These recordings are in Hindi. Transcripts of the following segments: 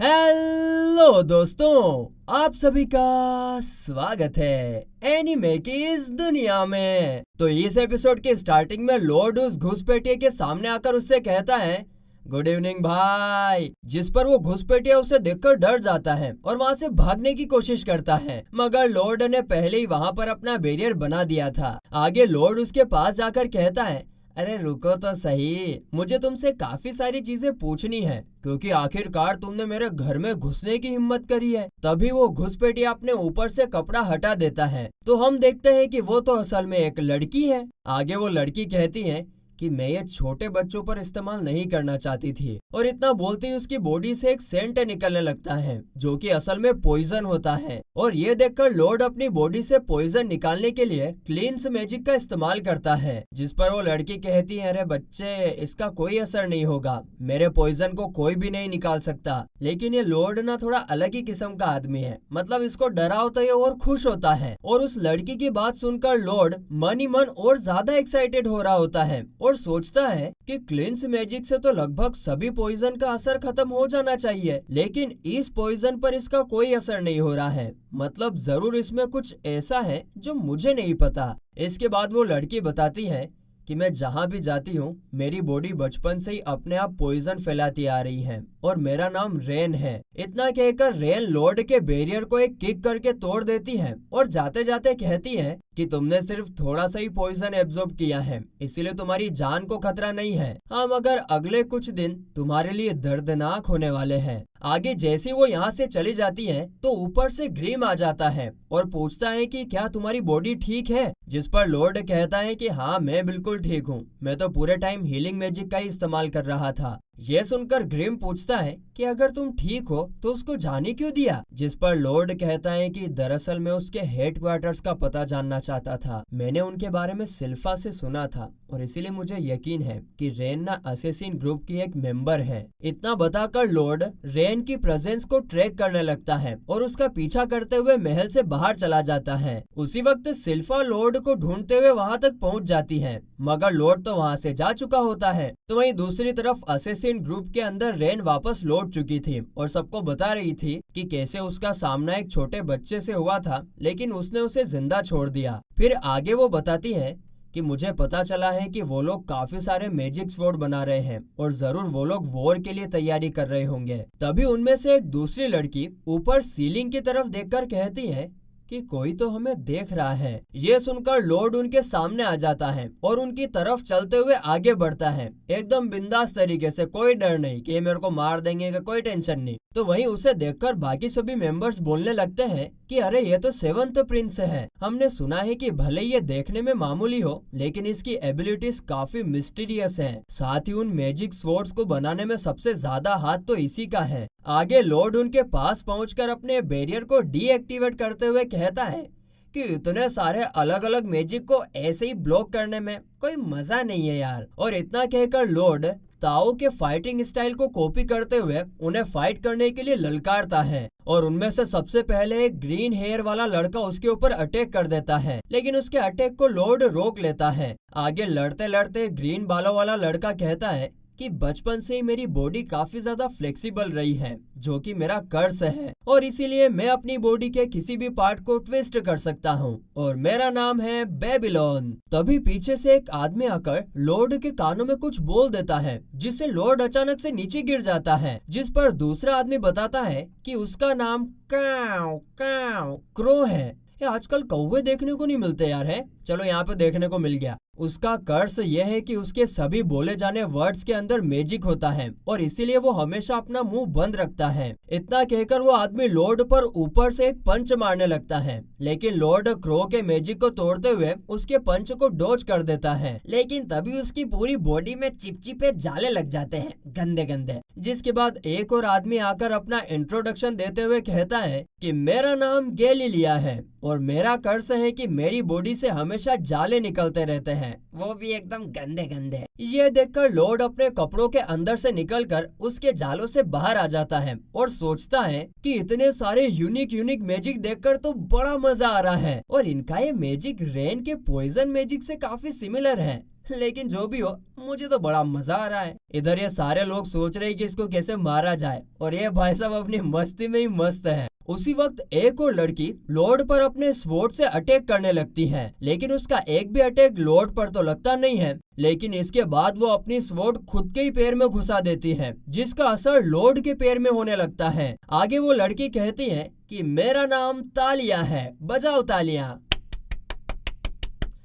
हेलो दोस्तों, आप सभी का स्वागत है एनीमे की इस दुनिया में। तो इस एपिसोड के स्टार्टिंग में लॉर्ड उस घुसपैठिए के सामने आकर उससे कहता है गुड इवनिंग भाई, जिस पर वो घुसपैठिया उसे देखकर डर जाता है और वहाँ से भागने की कोशिश करता है, मगर लॉर्ड ने पहले ही वहाँ पर अपना बैरियर बना दिया था। आगे लॉर्ड उसके पास जाकर कहता है अरे रुको तो सही, मुझे तुमसे काफी सारी चीजें पूछनी है क्योंकि आखिरकार तुमने मेरे घर में घुसने की हिम्मत करी है। तभी वो घुसपैठिया अपने ऊपर से कपड़ा हटा देता है तो हम देखते हैं कि वो तो असल में एक लड़की है। आगे वो लड़की कहती है कि मैं ये छोटे बच्चों पर इस्तेमाल नहीं करना चाहती थी, और इतना बोलते ही उसकी बॉडी से एक सेंट निकलने लगता है जो कि असल में पॉइजन होता है। और ये देखकर लॉर्ड अपनी बॉडी से पॉइजन निकालने के लिए क्लींस मैजिक का इस्तेमाल करता है, जिस पर वो लड़की कहती है अरे बच्चे, इसका कोई असर नहीं होगा, मेरे पॉइजन को कोई भी नहीं निकाल सकता। लेकिन ये लॉर्ड ना थोड़ा अलग ही किस्म का आदमी है, मतलब इसको डराओ तो ये और खुश होता है। और उस लड़की की बात सुनकर लॉर्ड मन ही मन और ज्यादा एक्साइटेड हो रहा होता है और सोचता है कि क्लींस मैजिक से तो लगभग सभी पॉइजन का असर खत्म हो जाना चाहिए, लेकिन इस पॉइजन पर इसका कोई असर नहीं हो रहा है, मतलब जरूर इसमें कुछ ऐसा है जो मुझे नहीं पता। इसके बाद वो लड़की बताती है कि मैं जहाँ भी जाती हूँ मेरी बॉडी बचपन से ही अपने आप पॉइजन फैलाती आ रही है और मेरा नाम रेन है। इतना कहकर रेन लॉर्ड के बैरियर को एक किक करके तोड़ देती है और जाते जाते कहती है कि तुमने सिर्फ थोड़ा सा ही पॉइजन एब्जॉर्ब किया है, इसीलिए तुम्हारी जान को खतरा नहीं है। हाँ, मगर अगले कुछ दिन तुम्हारे लिए दर्दनाक होने वाले हैं। आगे जैसे वो यहाँ से चली जाती है तो ऊपर से ग्रीम आ जाता है और पूछता है कि क्या तुम्हारी बॉडी ठीक है, जिस पर लॉर्ड कहता है कि हाँ मैं बिल्कुल ठीक हूँ, मैं तो पूरे टाइम हीलिंग मैजिक का ही इस्तेमाल कर रहा था। ये सुनकर ग्रिम पूछता है कि अगर तुम ठीक हो तो उसको जाने क्यों दिया, जिस पर लॉर्ड कहता है कि दरअसल मैं उसके हेडक्वार्टर्स का पता जानना चाहता था, मैंने उनके बारे में सिल्फा से सुना था और इसीलिए मुझे यकीन है कि रेन ना असेसिन ग्रुप की एक मेंबर है। इतना बताकर लॉर्ड रेन की प्रेजेंस को ट्रैक करने लगता है और उसका पीछा करते हुए महल से बाहर चला जाता है। उसी वक्त सिल्फा लॉर्ड को ढूंढते हुए वहां तक पहुंच जाती है, मगर लॉर्ड तो वहां से जा चुका होता है। तो वहीं दूसरी तरफ असेसिन ग्रुप के अंदर रेन वापस लौट चुकी थी और सबको बता रही थी कि कैसे उसका सामना एक छोटे बच्चे से हुआ था, लेकिन उसने उसे जिंदा छोड़ दिया। फिर आगे वो बताती है कि मुझे पता चला है कि वो लोग काफी सारे मैजिक स्वॉर्ड बना रहे हैं और जरूर वो लोग वॉर के लिए तैयारी कर रहे होंगे। तभी उनमें से एक दूसरी लड़की ऊपर सीलिंग की तरफ देखकर कहती है कि कोई तो हमें देख रहा है। ये सुनकर लॉर्ड उनके सामने आ जाता है और उनकी तरफ चलते हुए आगे बढ़ता है, एकदम बिंदास तरीके से, कोई डर नहीं कि ये मेरे को मार देंगे का कोई टेंशन नहीं। तो वहीं उसे देखकर बाकी सभी मेंबर्स बोलने लगते हैं कि अरे ये तो सेवंथ प्रिंस है, हमने सुना है कि भले ये देखने में मामूली हो लेकिन इसकी एबिलिटीज काफी मिस्टीरियस हैं। साथ ही उन मैजिक स्वॉर्ड्स को बनाने में सबसे ज्यादा हाथ तो इसी का है। आगे लॉर्ड उनके पास पहुंचकर अपने बैरियर को डीएक्टिवेट करते हुए कहता है कि इतने सारे अलग अलग मैजिक को ऐसे ही ब्लॉक करने में कोई मजा नहीं है यार। और इतना कहकर लॉर्ड ताओ के फाइटिंग स्टाइल को कॉपी करते हुए उन्हें फाइट करने के लिए ललकारता है और उनमें से सबसे पहले एक ग्रीन हेयर वाला लड़का उसके ऊपर अटैक कर देता है, लेकिन उसके अटैक को लॉर्ड रोक लेता है। आगे लड़ते लड़ते ग्रीन बालों वाला लड़का कहता है कि बचपन से ही मेरी बॉडी काफी ज्यादा फ्लेक्सिबल रही है, जो कि मेरा कर्स है, और इसीलिए मैं अपनी बॉडी के किसी भी पार्ट को ट्विस्ट कर सकता हूँ और मेरा नाम है बेबीलोन। तभी पीछे से एक आदमी आकर लॉर्ड के कानों में कुछ बोल देता है, जिससे लॉर्ड अचानक से नीचे गिर जाता है, जिस पर दूसरा आदमी बताता है कि उसका नाम काव काव क्रो है। ये आजकल कौवे देखने को नहीं मिलते यार, है चलो यहाँ पे देखने को मिल गया। उसका कर्स यह है कि उसके सभी बोले जाने वर्ड्स के अंदर मैजिक होता है और इसीलिए वो हमेशा अपना मुंह बंद रखता है। इतना कहकर वो आदमी लॉर्ड पर ऊपर से एक पंच मारने लगता है, लेकिन लॉर्ड क्रो के मैजिक को तोड़ते हुए उसके पंच को डॉज कर देता है, लेकिन तभी उसकी पूरी बॉडी में चिपचिपे जाले लग जाते हैं, गंदे गंदे। जिसके बाद एक और आदमी आकर अपना इंट्रोडक्शन देते हुए कहता है कि मेरा नाम गैलीलिया है और मेरा कर्स है कि मेरी बॉडी से हमेशा जाले निकलते रहते हैं, वो भी एकदम गंदे गंदे। ये देखकर लॉर्ड अपने कपड़ों के अंदर से निकलकर उसके जालों से बाहर आ जाता है और सोचता है कि इतने सारे यूनिक मैजिक देखकर तो बड़ा मजा आ रहा है और इनका ये मैजिक रेन के पॉइजन मैजिक से काफी सिमिलर है। लेकिन जो भी हो, मुझे तो बड़ा मजा आ रहा है। इधर ये सारे लोग सोच रहे हैं कि इसको कैसे मारा जाए और ये भाई साहब अपनी मस्ती में ही मस्त है। उसी वक्त एक और लड़की लॉर्ड पर अपने स्वॉर्ड से अटैक करने लगती है, लेकिन उसका एक भी अटैक लॉर्ड पर तो लगता नहीं है। लेकिन इसके बाद वो अपनी स्वॉर्ड खुद के ही पैर में घुसा देती है, जिसका असर लॉर्ड के पैर में होने लगता है। आगे वो लड़की कहती है कि मेरा नाम तालिया है, बजाओ तालियां।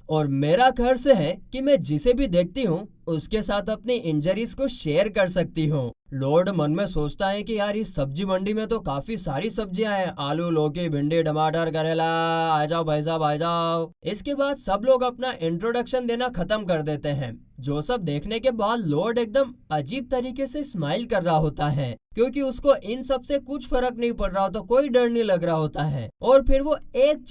और मेरा कर्ज है कि मैं जिसे भी देखती हूँ उसके साथ अपनी इंजरीज को शेयर कर सकती हूँ। लॉर्ड मन में सोचता है कि यार इस सब्जी मंडी में तो काफी सारी सब्जियां हैं, आलू, लौकी, भिंडी, टमाटर, करेला, आ जाओ भाई साहब आ जाओ। इसके बाद सब लोग अपना इंट्रोडक्शन देना खत्म कर देते हैं। जो सब देखने के बाद लॉर्ड एकदम अजीब तरीके से स्माइल कर रहा होता है, क्योंकि उसको इन सब से कुछ फर्क नहीं पड़ रहा होता, कोई डर नहीं लग रहा होता है। और फिर वो एक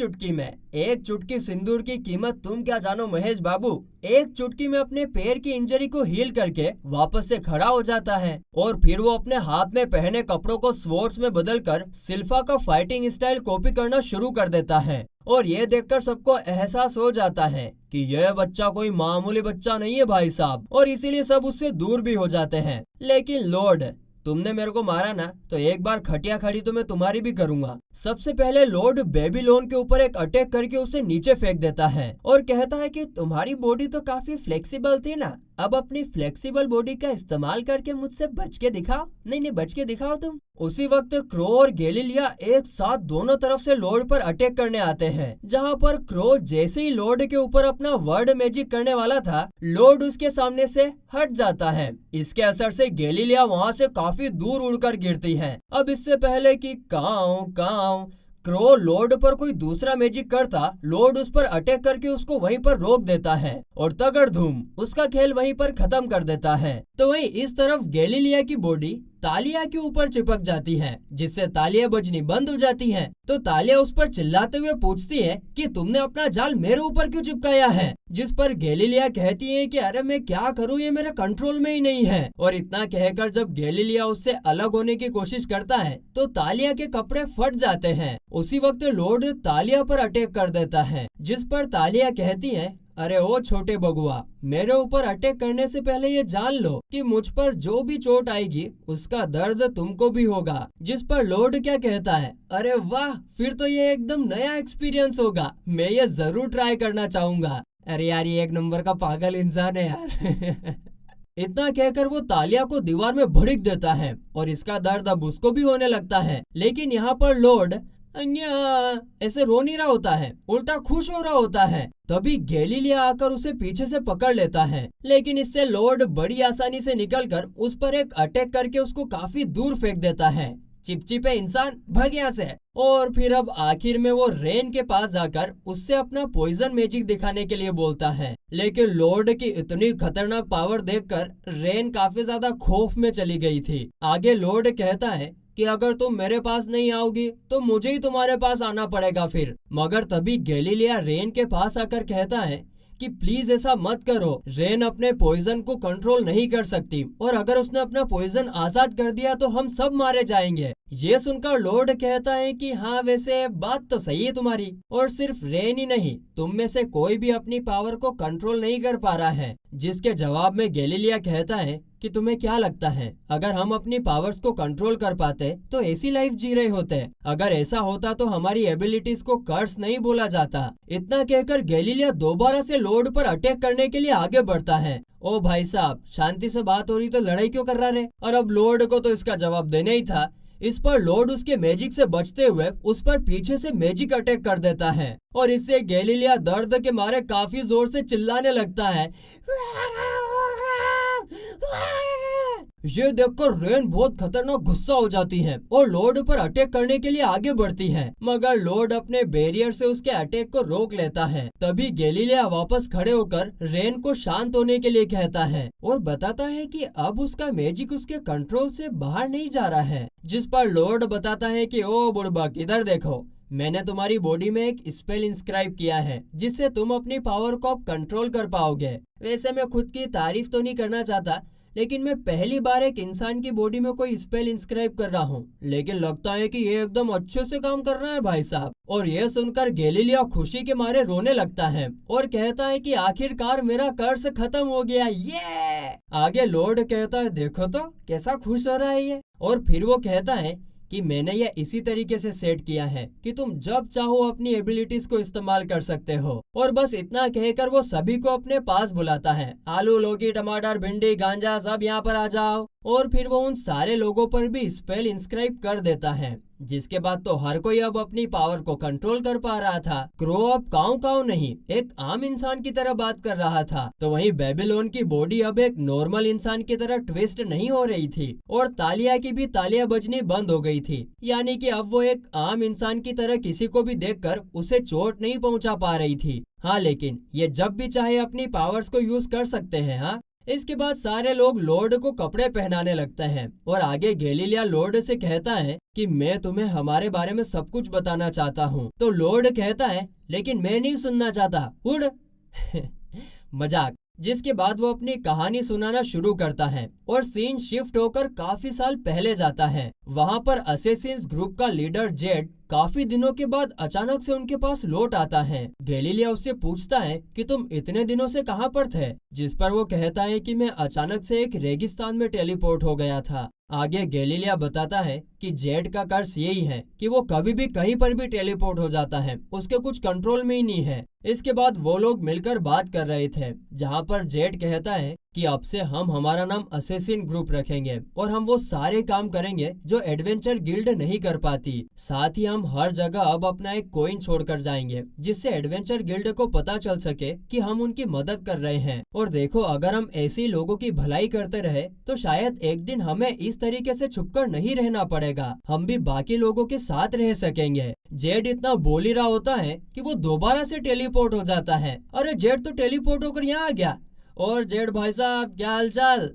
चुटकी सिंदूर की कीमत तुम क्या जानो महेश बाबू, एक चुटकी में अपने पैर की इंजरी को हील करके वापस से खड़ा हो जाता है। और फिर वो अपने हाथ में पहने कपड़ों को स्वॉर्ड्स में बदलकर सिल्फा का फाइटिंग स्टाइल कॉपी करना शुरू कर देता है। और ये देखकर सबको एहसास हो जाता है कि यह बच्चा कोई मामूली बच्चा नहीं है भाई साहब, और इसीलिए सब उससे दूर भी हो जाते हैं। लेकिन लॉर्ड, तुमने मेरे को मारा ना, तो एक बार खटिया खड़ी तो मैं तुम्हारी भी करूंगा। सबसे पहले लॉर्ड बेबीलोन के ऊपर एक अटैक करके उसे नीचे फेंक देता है और कहता है कि तुम्हारी बॉडी तो काफी फ्लेक्सिबल थी ना, अब अपनी फ्लेक्सिबल बॉडी का इस्तेमाल करके मुझसे बच के दिखाओ। नहीं, बच के दिखाओ तुम। उसी वक्त क्रो और गैलीलिया एक साथ दोनों तरफ से लॉर्ड पर अटैक करने आते हैं, जहां पर क्रो जैसे ही लॉर्ड के ऊपर अपना वर्ड मैजिक करने वाला था, लॉर्ड उसके सामने से हट जाता है। इसके असर से गैलीलिया वहां से काफी दूर उड़कर गिरती है। अब इससे पहले कि काऊ क्रो लॉर्ड पर कोई दूसरा मैजिक करता, लॉर्ड उस पर अटैक करके उसको वहीं पर रोक देता है और तगड़धूम उसका खेल वहीं पर खत्म कर देता है। तो वहीं इस तरफ गैलीलिया की बॉडी तालिया के ऊपर चिपक जाती है, जिससे तालिया बजनी बंद हो जाती है। तो तालिया उस पर चिल्लाते हुए पूछती है कि तुमने अपना जाल मेरे ऊपर क्यों चिपकाया है, जिस पर गैलीलिया कहती है कि अरे मैं क्या करूं, ये मेरे कंट्रोल में ही नहीं है। और इतना कहकर जब गैलीलिया उससे अलग होने की कोशिश करता है तो तालिया के कपड़े फट जाते हैं। उसी वक्त लॉर्ड तालिया पर अटैक कर देता है, जिस पर तालिया कहती है अरे ओ छोटे बगुआ, मेरे ऊपर अटैक करने से पहले ये जान लो कि मुझ पर जो भी चोट आएगी उसका दर्द तुमको भी होगा। जिस पर लॉर्ड क्या कहता है, अरे वाह, फिर तो ये एकदम नया एक्सपीरियंस होगा, मैं ये जरूर ट्राई करना चाहूंगा। अरे यार ये एक नंबर का पागल इंसान है यार। इतना कहकर वो तालिया को दीवार में भड़क देता है और इसका दर्द अब उसको भी होने लगता है। लेकिन यहाँ पर लॉर्ड ऐसे रो नहीं रहा होता है, उल्टा खुश हो रहा होता है। तभी गैलीलिया आकर उसे पीछे से पकड़ लेता है, लेकिन इससे लॉर्ड बड़ी आसानी से निकलकर उस पर एक अटैक करके उसको काफी दूर फेंक देता है। चिपचिपे इंसान, भाग यहाँ से। और फिर अब आखिर में वो रेन के पास जाकर उससे अपना पॉइजन मैजिक दिखाने के लिए बोलता है। लेकिन लॉर्ड की इतनी खतरनाक पावर देखकर रेन काफी ज्यादा खौफ में चली गई थी। आगे लॉर्ड कहता है कि अगर तुम मेरे पास नहीं आओगी तो मुझे ही तुम्हारे पास आना पड़ेगा फिर। मगर तभी गैलीलिया रेन के पास आकर कहता है कि प्लीज ऐसा मत करो, रेन अपने पॉइजन को कंट्रोल नहीं कर सकती और अगर उसने अपना पॉइजन आजाद कर दिया तो हम सब मारे जाएंगे। ये सुनकर लॉर्ड कहता है कि हाँ वैसे बात तो सही है तुम्हारी, और सिर्फ रेन ही नहीं, तुम में से कोई भी अपनी पावर को कंट्रोल नहीं कर पा रहा है। जिसके जवाब में गैलीलिया कहता है कि तुम्हें क्या लगता है अगर हम अपनी पावर्स को कंट्रोल कर पाते तो ऐसी लाइफ जी रहे होते? अगर ऐसा होता तो हमारी एबिलिटीज को कर्स नहीं बोला जाता। इतना कहकर गैलीलिया दोबारा से लॉर्ड पर अटैक करने के लिए आगे बढ़ता है। ओ भाई साहब, शांति से बात हो रही तो लड़ाई क्यों कर रहा रे? और अब लॉर्ड को तो इसका जवाब देना ही था। इस पर लॉर्ड उसके मैजिक से बचते हुए उस पर पीछे से मैजिक अटैक कर देता है और इससे गैलीलिया दर्द के मारे काफी जोर से चिल्लाने लगता है। ये देखकर रेन बहुत खतरनाक गुस्सा हो जाती है और लॉर्ड पर अटैक करने के लिए आगे बढ़ती है, मगर लॉर्ड अपने बैरियर से उसके अटैक को रोक लेता है। तभी गैलीलिया वापस खड़े होकर रेन को शांत होने के लिए कहता है और बताता है कि अब उसका मैजिक उसके कंट्रोल से बाहर नहीं जा रहा है। जिस पर लॉर्ड बताता है कि ओ बुड़बक, इधर देखो, मैंने तुम्हारी बॉडी में एक स्पेल इंस्क्राइब किया है जिससे तुम अपनी पावर को अब कंट्रोल कर पाओगे। वैसे मैं खुद की तारीफ तो नहीं करना चाहता, लेकिन मैं पहली बार एक इंसान की बॉडी में कोई स्पेल इंस्क्राइब कर रहा हूँ, लेकिन लगता है कि ये एकदम अच्छे से काम कर रहा है भाई साहब। और ये सुनकर गैलीलियो खुशी के मारे रोने लगता है और कहता है कि आखिरकार मेरा कर्ज खत्म हो गया, ये। आगे लॉर्ड कहता है देखो तो कैसा खुश हो रहा है ये। और फिर वो कहता है कि मैंने ये इसी तरीके से सेट किया है कि तुम जब चाहो अपनी एबिलिटीज को इस्तेमाल कर सकते हो। और बस इतना कहकर वो सभी को अपने पास बुलाता है, आलू, लौकी, टमाटर, भिंडी, गांजा, सब यहाँ पर आ जाओ। और फिर वो उन सारे लोगों पर भी स्पेल इंस्क्राइब कर देता है, जिसके बाद तो हर कोई अब अपनी पावर को कंट्रोल कर पा रहा था। क्रो अब काऊ काऊ नहीं, एक आम इंसान की तरह बात कर रहा था, तो वहीं बेबीलोन की बॉडी अब एक नॉर्मल इंसान की तरह ट्विस्ट नहीं हो रही थी और तालिया की भी तालियां बजनी बंद हो गई थी। यानी कि अब वो एक आम इंसान की तरह किसी को भी देखकर उसे चोट नहीं पहुंचा पा रही थी। हाँ, लेकिन ये जब भी चाहे अपनी पावर्स को यूज कर सकते हैं। हाँ, इसके बाद सारे लोग लॉर्ड को कपड़े पहनाने लगते हैं और आगे गैलीलियो लॉर्ड से कहता है कि मैं तुम्हें हमारे बारे में सब कुछ बताना चाहता हूँ। तो लॉर्ड कहता है लेकिन मैं नहीं सुनना चाहता, उड़। मजाक। जिसके बाद वो अपनी कहानी सुनाना शुरू करता है और सीन शिफ्ट होकर काफी साल पहले जाता है। वहाँ पर असेसिन्स ग्रुप का लीडर जेड काफी दिनों के बाद अचानक से उनके पास लौट आता है। गैलीलियो उससे पूछता है कि तुम इतने दिनों से कहाँ पर थे, जिस पर वो कहता है कि मैं अचानक से एक रेगिस्तान में टेलीपोर्ट हो गया था। आगे गैलीलियो बताता है कि जेड का कर्ज यही है कि वो कभी भी कहीं पर भी टेलीपोर्ट हो जाता है, उसके कुछ कंट्रोल में ही नहीं है। इसके बाद वो लोग मिलकर बात कर रहे थे, जहाँ पर जेड कहता है कि अब से हम हमारा नाम असेसिन ग्रुप रखेंगे और हम वो सारे काम करेंगे जो एडवेंचर गिल्ड नहीं कर पाती। साथ ही हम हर जगह अब अपना एक कॉइन छोड़कर जाएंगे, जिससे एडवेंचर गिल्ड को पता चल सके कि हम उनकी मदद कर रहे हैं। और देखो, अगर हम ऐसे ही लोगों की भलाई करते रहे तो शायद एक दिन हमें इस तरीके से छुपकर नहीं रहना पड़ेगा, हम भी बाकी लोगों के साथ रह सकेंगे। जेड इतना बोल ही रहा होता है कि वो दोबारा से टेलीपोर्ट हो जाता है। अरे जेड तो टेलीपोर्ट होकर यहाँ आ गया। और जेड भाई साहब क्या हालचाल।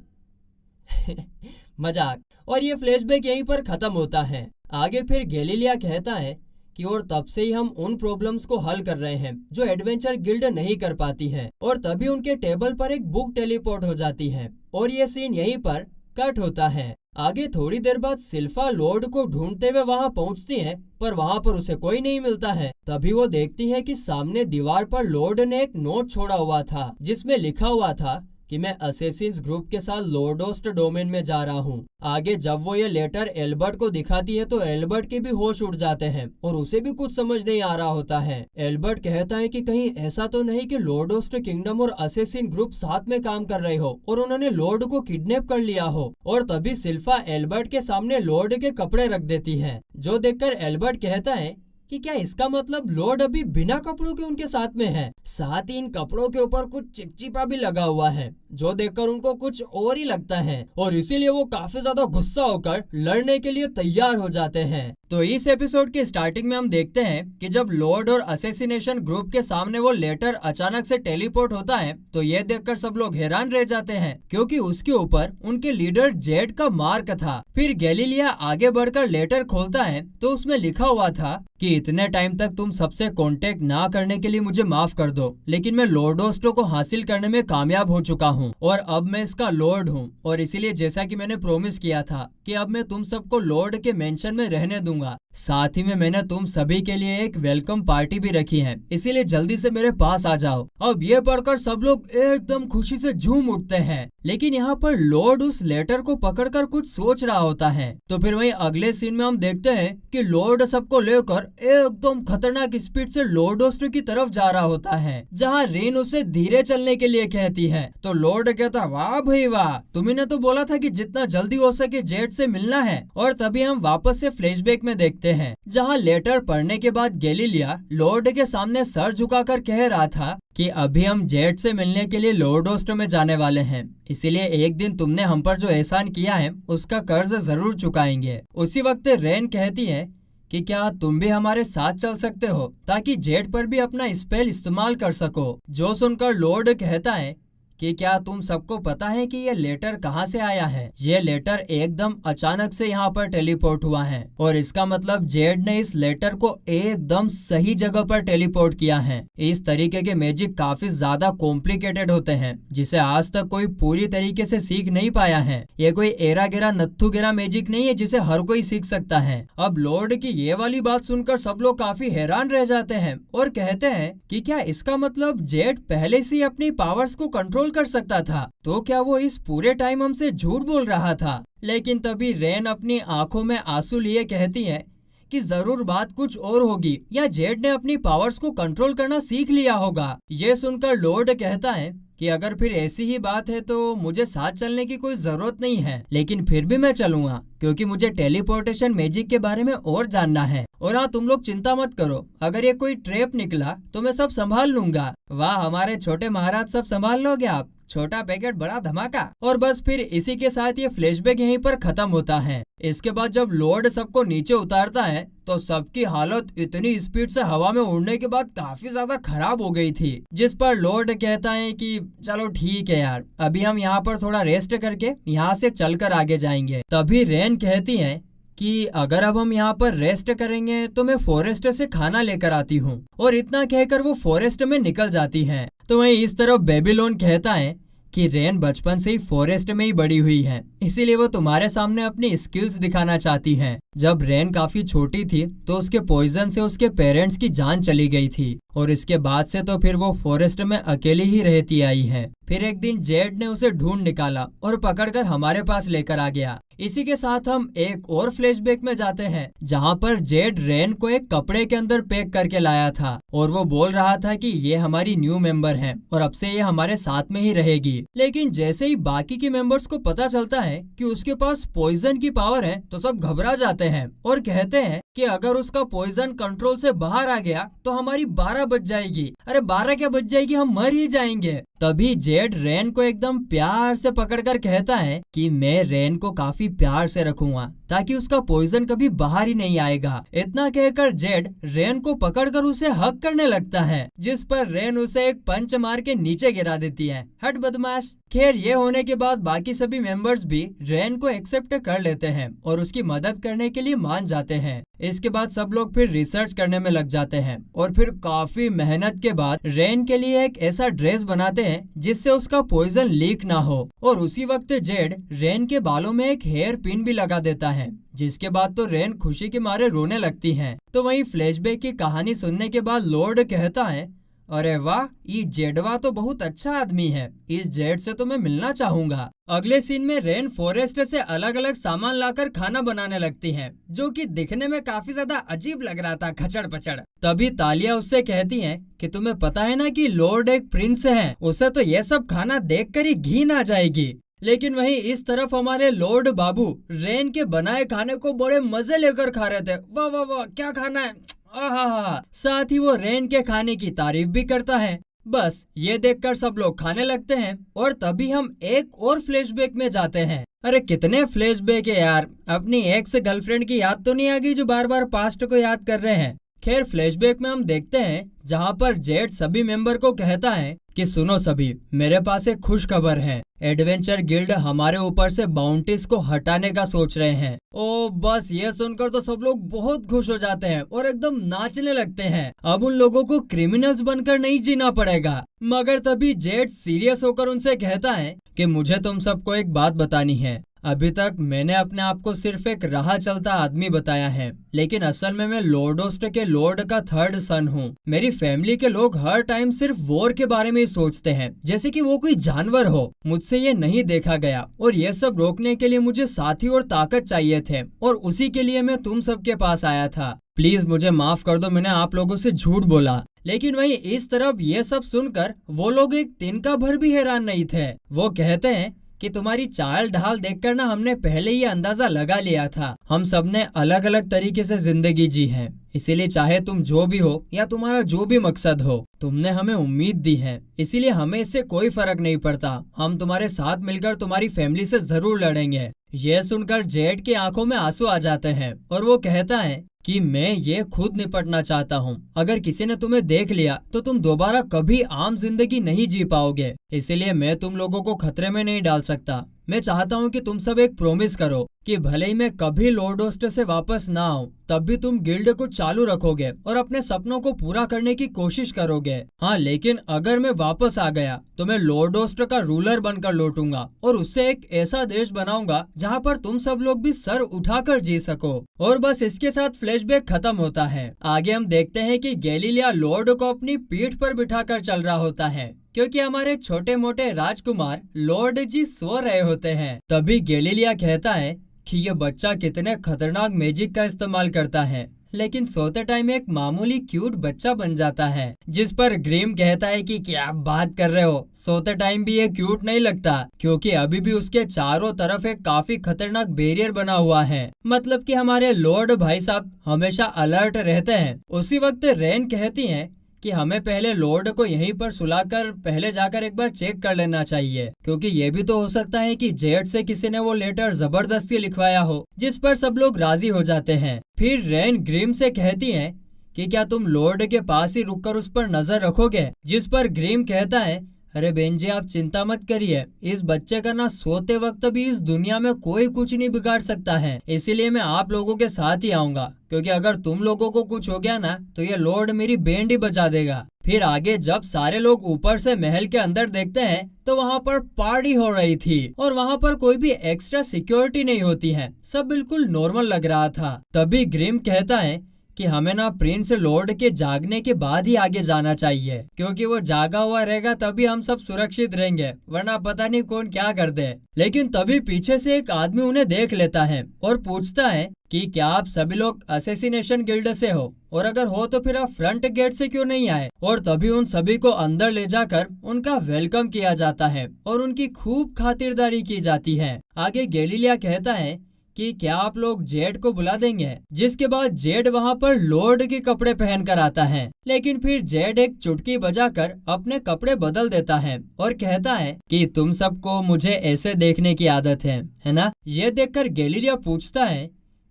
मजाक। और ये फ्लैशबैक यहीं पर खत्म होता है। आगे फिर गैलीलियो कहता है कि और तब से ही हम उन प्रॉब्लम्स को हल कर रहे हैं जो एडवेंचर गिल्ड नहीं कर पाती है। और तभी उनके टेबल पर एक बुक टेलीपोर्ट हो जाती है और ये सीन यहीं पर कट होता है। आगे थोड़ी देर बाद सिल्फा लॉर्ड को ढूंढते हुए वहां पहुंचती है, पर वहां पर उसे कोई नहीं मिलता है। तभी वो देखती है कि सामने दीवार पर लॉर्ड ने एक नोट छोड़ा हुआ था, जिसमें लिखा हुआ था कि मैं असेसिन्स ग्रुप के साथ लॉर्डोस्ट डोमेन में जा रहा हूँ। आगे जब वो ये लेटर एल्बर्ट को दिखाती है तो एल्बर्ट के भी होश उड़ जाते हैं और उसे भी कुछ समझ नहीं आ रहा होता है। एल्बर्ट कहता है कि कहीं ऐसा तो नहीं कि लॉर्डोस्ट किंगडम और असेसिन ग्रुप साथ में काम कर रहे हो और उन्होंने लॉर्ड को किडनैप कर लिया हो। और तभी सिल्फा एल्बर्ट के सामने लॉर्ड के कपड़े रख देती है, जो देखकर एल्बर्ट कहता है कि क्या इसका मतलब लॉर्ड अभी बिना कपड़ों के उनके साथ में है। साथ ही इन कपड़ों के ऊपर कुछ चिपचिपा भी लगा हुआ है, जो देखकर उनको कुछ और ही लगता है और इसीलिए वो काफी ज्यादा गुस्सा होकर लड़ने के लिए तैयार हो जाते हैं। तो इस एपिसोड की स्टार्टिंग में हम देखते हैं कि जब लॉर्ड और असेसिनेशन ग्रुप के सामने वो लेटर अचानक से टेलीपोर्ट होता है तो ये देखकर सब लोग हैरान रह जाते हैं, क्योंकि उसके ऊपर उनके लीडर जेड का मार्क था। फिर गैलीलियो आगे बढ़कर लेटर खोलता है तो उसमें लिखा हुआ था कि इतने टाइम तक तुम सबसे कांटेक्ट ना करने के लिए मुझे माफ कर दो, लेकिन मैं लॉर्डोस्टो को हासिल करने में कामयाब हो चुका हूँ और अब मैं इसका लॉर्ड हूँ। और इसीलिए जैसा कि मैंने प्रॉमिस किया था कि अब मैं तुम सबको लॉर्ड के मेंशन में रहने दूंगा। साथ ही में मैंने तुम सभी के लिए एक वेलकम पार्टी भी रखी है, इसीलिए जल्दी से मेरे पास आ जाओ। अब ये पढ़कर सब लोग एकदम खुशी से झूम उठते हैं, लेकिन यहाँ पर लॉर्ड उस लेटर को पकड़कर कुछ सोच रहा होता है। तो फिर वहीं अगले सीन में हम देखते हैं कि लॉर्ड सबको लेकर एकदम खतरनाक स्पीड से लॉर्डोस्टो की तरफ जा रहा होता है, जहाँ रेन उसे धीरे चलने के लिए कहती है। तो लॉर्ड कहता वाह भाई वाह, तुम्ही ने तो बोला था कि जितना जल्दी हो सके जेड से मिलना है। और तभी हम वापस से फ्लैशबैक में देखते हैं, जहाँ लेटर पढ़ने के बाद गैलीलियो लॉर्ड के सामने सर झुकाकर कह रहा था कि अभी हम जेड से मिलने के लिए लॉर्डोस्टो में जाने वाले हैं, इसीलिए एक दिन तुमने हम पर जो एहसान किया है उसका कर्ज जरूर चुकाएंगे। उसी वक्त रेन कहती है कि क्या तुम भी हमारे साथ चल सकते हो ताकि जेड पर भी अपना स्पेल इस्तेमाल कर सको। जो सुनकर लॉर्ड कहता है कि क्या तुम सबको पता है कि ये लेटर कहाँ से आया है? ये लेटर एकदम अचानक से यहाँ पर टेलीपोर्ट हुआ है और इसका मतलब जेड ने इस लेटर को एकदम सही जगह पर टेलीपोर्ट किया है। इस तरीके के मैजिक काफी ज्यादा कॉम्प्लिकेटेड होते हैं जिसे आज तक कोई पूरी तरीके से सीख नहीं पाया है। ये कोई एरा गेरा नत्थु गेरा मैजिक नहीं है जिसे हर कोई सीख सकता है। अब लॉर्ड की ये वाली बात सुनकर सब लोग काफी हैरान रह जाते हैं और कहते हैं कि क्या इसका मतलब जेड पहले से ही अपनी पावर्स को कंट्रोल कर सकता था? तो क्या वो इस पूरे टाइम हमसे झूठ बोल रहा था? लेकिन तभी रेन अपनी आंखों में आंसू लिए कहती है कि जरूर बात कुछ और होगी या जेड ने अपनी पावर्स को कंट्रोल करना सीख लिया होगा। ये सुनकर लॉर्ड कहता है कि अगर फिर ऐसी ही बात है तो मुझे साथ चलने की कोई जरूरत नहीं है, लेकिन फिर भी मैं चलूंगा क्योंकि मुझे टेलीपोर्टेशन मैजिक के बारे में और जानना है। और हाँ, तुम लोग चिंता मत करो, अगर ये कोई ट्रैप निकला तो मैं सब संभाल लूंगा। वाह हमारे छोटे महाराज, सब संभाल लोगे आप? छोटा पैकेट बड़ा धमाका। और बस फिर इसी के साथ ये फ्लैशबैक यहीं पर खत्म होता है। इसके बाद जब लॉर्ड सबको नीचे उतारता है तो सबकी हालत इतनी स्पीड से हवा में उड़ने के बाद काफी ज्यादा खराब हो गई थी, जिस पर लॉर्ड कहता है कि चलो ठीक है यार, अभी हम यहाँ पर थोड़ा रेस्ट करके यहाँ से चलकर आगे जाएंगे। तभी रेन कहती है कि अगर अब हम यहाँ पर रेस्ट करेंगे तो मैं फॉरेस्ट से खाना लेकर आती हूँ। और इतना कहकर वो फॉरेस्ट में निकल जाती हैं। तो वहीं इस तरफ बेबीलोन कहता है कि रेन बचपन से ही फॉरेस्ट में ही बड़ी हुई है, इसीलिए वो तुम्हारे सामने अपनी स्किल्स दिखाना चाहती है। जब रेन काफी छोटी थी तो उसके पॉइजन से उसके पेरेंट्स की जान चली गई थी और इसके बाद से तो फिर वो फॉरेस्ट में अकेली ही रहती आई है। फिर एक दिन जेड ने उसे ढूंढ निकाला और पकड़कर हमारे पास लेकर आ गया। इसी के साथ हम एक और फ्लैशबैक में जाते हैं जहाँ पर जेड रेन को एक कपड़े के अंदर पैक करके लाया था और वो बोल रहा था कि ये हमारी न्यू मेंबर है और अब से ये हमारे साथ में ही रहेगी। लेकिन जैसे ही बाकी के मेंबर्स को पता चलता है कि उसके पास पॉइजन की पावर है तो सब घबरा जाते हैं और कहते हैं कि अगर उसका पॉइजन कंट्रोल से बाहर आ गया तो हमारी 12 बज जाएगी। अरे 12 क्या बज जाएगी, हम मर ही जाएंगे। तभी जेड रेन को एकदम प्यार से पकड़कर कहता है कि मैं रेन को काफी प्यार से रखूंगा ताकि उसका पॉइजन कभी बाहर ही नहीं आएगा। इतना कहकर जेड रेन को पकड़कर उसे हक करने लगता है, जिस पर रेन उसे एक पंच मार के नीचे गिरा देती है। हट बदमाश। खैर ये होने के बाद बाकी सभी मेंबर्स भी रेन को एक्सेप्ट कर लेते हैं और उसकी मदद करने के लिए मान जाते हैं। इसके बाद सब लोग फिर रिसर्च करने में लग जाते हैं और फिर काफी मेहनत के बाद रेन के लिए एक ऐसा ड्रेस बनाते हैं जिससे उसका पॉइजन लीक ना हो। और उसी वक्त जेड रेन के बालों में एक हेयर पिन भी लगा देता है, जिसके बाद तो रेन खुशी के मारे रोने लगती है। तो वहीं फ्लैशबैक की कहानी सुनने के बाद लॉर्ड कहता है, अरे वाह, ये जेडवा तो बहुत अच्छा आदमी है, इस जेड से तो मैं मिलना चाहूंगा। अगले सीन में रेन फॉरेस्ट से अलग अलग सामान लाकर खाना बनाने लगती है, जो कि दिखने में काफी ज्यादा अजीब लग रहा था, खचड़ पचड़। तभी तालिया उससे कहती है कि तुम्हें पता है ना कि लॉर्ड एक प्रिंस है, उसे तो ये सब खाना देखकर ही घिन आ जाएगी। लेकिन वहीं इस तरफ हमारे लॉर्ड बाबू रेन के बनाए खाने को बड़े मजे लेकर खा रहे थे। वाह वाह वाह, क्या खाना है, आहा। साथ ही वो रेन के खाने की तारीफ भी करता है। बस ये देखकर सब लोग खाने लगते हैं और तभी हम एक और फ्लैशबैक में जाते हैं। अरे कितने फ्लैशबैक है यार, अपनी एक्स गर्लफ्रेंड की याद तो नहीं आ गई जो बार बार पास्ट को याद कर रहे हैं। खैर फ्लैशबैक में हम देखते हैं जहाँ पर जेड सभी मेंबर को कहता है कि सुनो सभी, मेरे पास एक खुश खबर है। एडवेंचर गिल्ड हमारे ऊपर से बाउंटीज को हटाने का सोच रहे हैं। ओ बस ये सुनकर तो सब लोग बहुत खुश हो जाते हैं और एकदम नाचने लगते हैं। अब उन लोगों को क्रिमिनल्स बनकर नहीं जीना पड़ेगा। मगर तभी जेड सीरियस होकर उनसे कहता है कि मुझे तुम सबको एक बात बतानी है। अभी तक मैंने अपने आप को सिर्फ एक राह चलता आदमी बताया है, लेकिन असल में मैं लॉर्डोस्ट के लॉर्ड का थर्ड सन हूँ। मेरी फैमिली के लोग हर टाइम सिर्फ वॉर के बारे में ही सोचते हैं, जैसे कि वो कोई जानवर हो। मुझसे ये नहीं देखा गया और ये सब रोकने के लिए मुझे साथी और ताकत चाहिए थे और उसी के लिए मैं तुम सबके पास आया था। प्लीज मुझे माफ कर दो, मैंने आप लोगों से झूठ बोला। लेकिन वहीं इस तरफ ये सब सुनकर वो लोग एक तिनका भर भी हैरान नहीं थे। वो कहते हैं कि तुम्हारी चाल ढाल देखकर ना हमने पहले ही अंदाजा लगा लिया था। हम सबने अलग अलग तरीके से जिंदगी जी है, इसीलिए चाहे तुम जो भी हो या तुम्हारा जो भी मकसद हो, तुमने हमें उम्मीद दी है, इसीलिए हमें इससे कोई फर्क नहीं पड़ता। हम तुम्हारे साथ मिलकर तुम्हारी फैमिली से जरूर लड़ेंगे। ये सुनकर जेड की आंखों में आंसू आ जाते हैं और वो कहता है कि मैं ये खुद निपटना चाहता हूँ। अगर किसी ने तुम्हें देख लिया तो तुम दोबारा कभी आम जिंदगी नहीं जी पाओगे, इसीलिए मैं तुम लोगों को खतरे में नहीं डाल सकता। मैं चाहता हूँ कि तुम सब एक प्रॉमिस करो कि भले ही मैं कभी लॉर्ड ओस्टर से वापस ना आऊँ, तब भी तुम गिल्ड को चालू रखोगे और अपने सपनों को पूरा करने की कोशिश करोगे। हाँ, लेकिन अगर मैं वापस आ गया तो मैं लॉर्ड ओस्टर का रूलर बनकर लौटूंगा और उससे एक ऐसा देश बनाऊंगा जहाँ पर तुम सब लोग भी सर उठाकर जी सको। और बस इसके साथ फ्लैशबैक खत्म होता है। आगे हम देखते हैं कि गैलीलिया लॉर्ड को अपनी पीठ पर बिठाकर चल रहा होता है, क्योंकि हमारे छोटे मोटे राजकुमार लॉर्ड जी सो रहे होते हैं। तभी गैलीलिया कहता है कि ये बच्चा कितने खतरनाक मैजिक का इस्तेमाल करता है, लेकिन सोते टाइम एक मामूली क्यूट बच्चा बन जाता है। जिस पर ग्रीम कहता है कि क्या बात कर रहे हो, सोते टाइम भी ये क्यूट नहीं लगता, क्योंकि अभी भी उसके चारों तरफ एक काफी खतरनाक बैरियर बना हुआ है। मतलब कि हमारे लॉर्ड भाई साहब हमेशा अलर्ट रहते हैं। उसी वक्त रेन कहती है कि हमें पहले लॉर्ड को यहीं पर सुलाकर पहले जाकर एक बार चेक कर लेना चाहिए, क्योंकि ये भी तो हो सकता है कि जेड से किसी ने वो लेटर जबरदस्ती लिखवाया हो। जिस पर सब लोग राजी हो जाते हैं। फिर रेन ग्रीम से कहती है कि क्या तुम लॉर्ड के पास ही रुककर उस पर नजर रखोगे। जिस पर ग्रीम कहता है, अरे बेन जी आप चिंता मत करिए, इस बच्चे का ना सोते वक्त भी इस दुनिया में कोई कुछ नहीं बिगाड़ सकता है, इसीलिए मैं आप लोगों के साथ ही आऊंगा, क्योंकि अगर तुम लोगों को कुछ हो गया ना तो ये लॉर्ड मेरी बैंड ही बजा देगा। फिर आगे जब सारे लोग ऊपर से महल के अंदर देखते हैं तो वहाँ पर पार्टी हो रही थी और वहाँ पर कोई भी एक्स्ट्रा सिक्योरिटी नहीं होती है, सब बिल्कुल नॉर्मल लग रहा था। तभी ग्रिम कहता है कि हमें ना प्रिंस लॉर्ड के जागने के बाद ही आगे जाना चाहिए, क्योंकि वो जागा हुआ रहेगा तभी हम सब सुरक्षित रहेंगे, वरना पता नहीं कौन क्या कर दे। लेकिन तभी पीछे से एक आदमी उन्हें देख लेता है और पूछता है कि क्या आप सभी लोग असैसिनेशन गिल्ड से हो, और अगर हो तो फिर आप फ्रंट गेट से क्यों नहीं आए। और तभी उन सभी को अंदर ले जाकर उनका वेलकम किया जाता है और उनकी खूब खातिरदारी की जाती है। आगे गैलीलिया कहता है कि क्या आप लोग जेड को बुला देंगे। जिसके बाद जेड वहाँ पर लॉर्ड के कपड़े पहन कर आता है, लेकिन फिर जेड एक चुटकी बजाकर अपने कपड़े बदल देता है और कहता है कि तुम सबको मुझे ऐसे देखने की आदत है ना। ये देखकर गैलीलिया पूछता है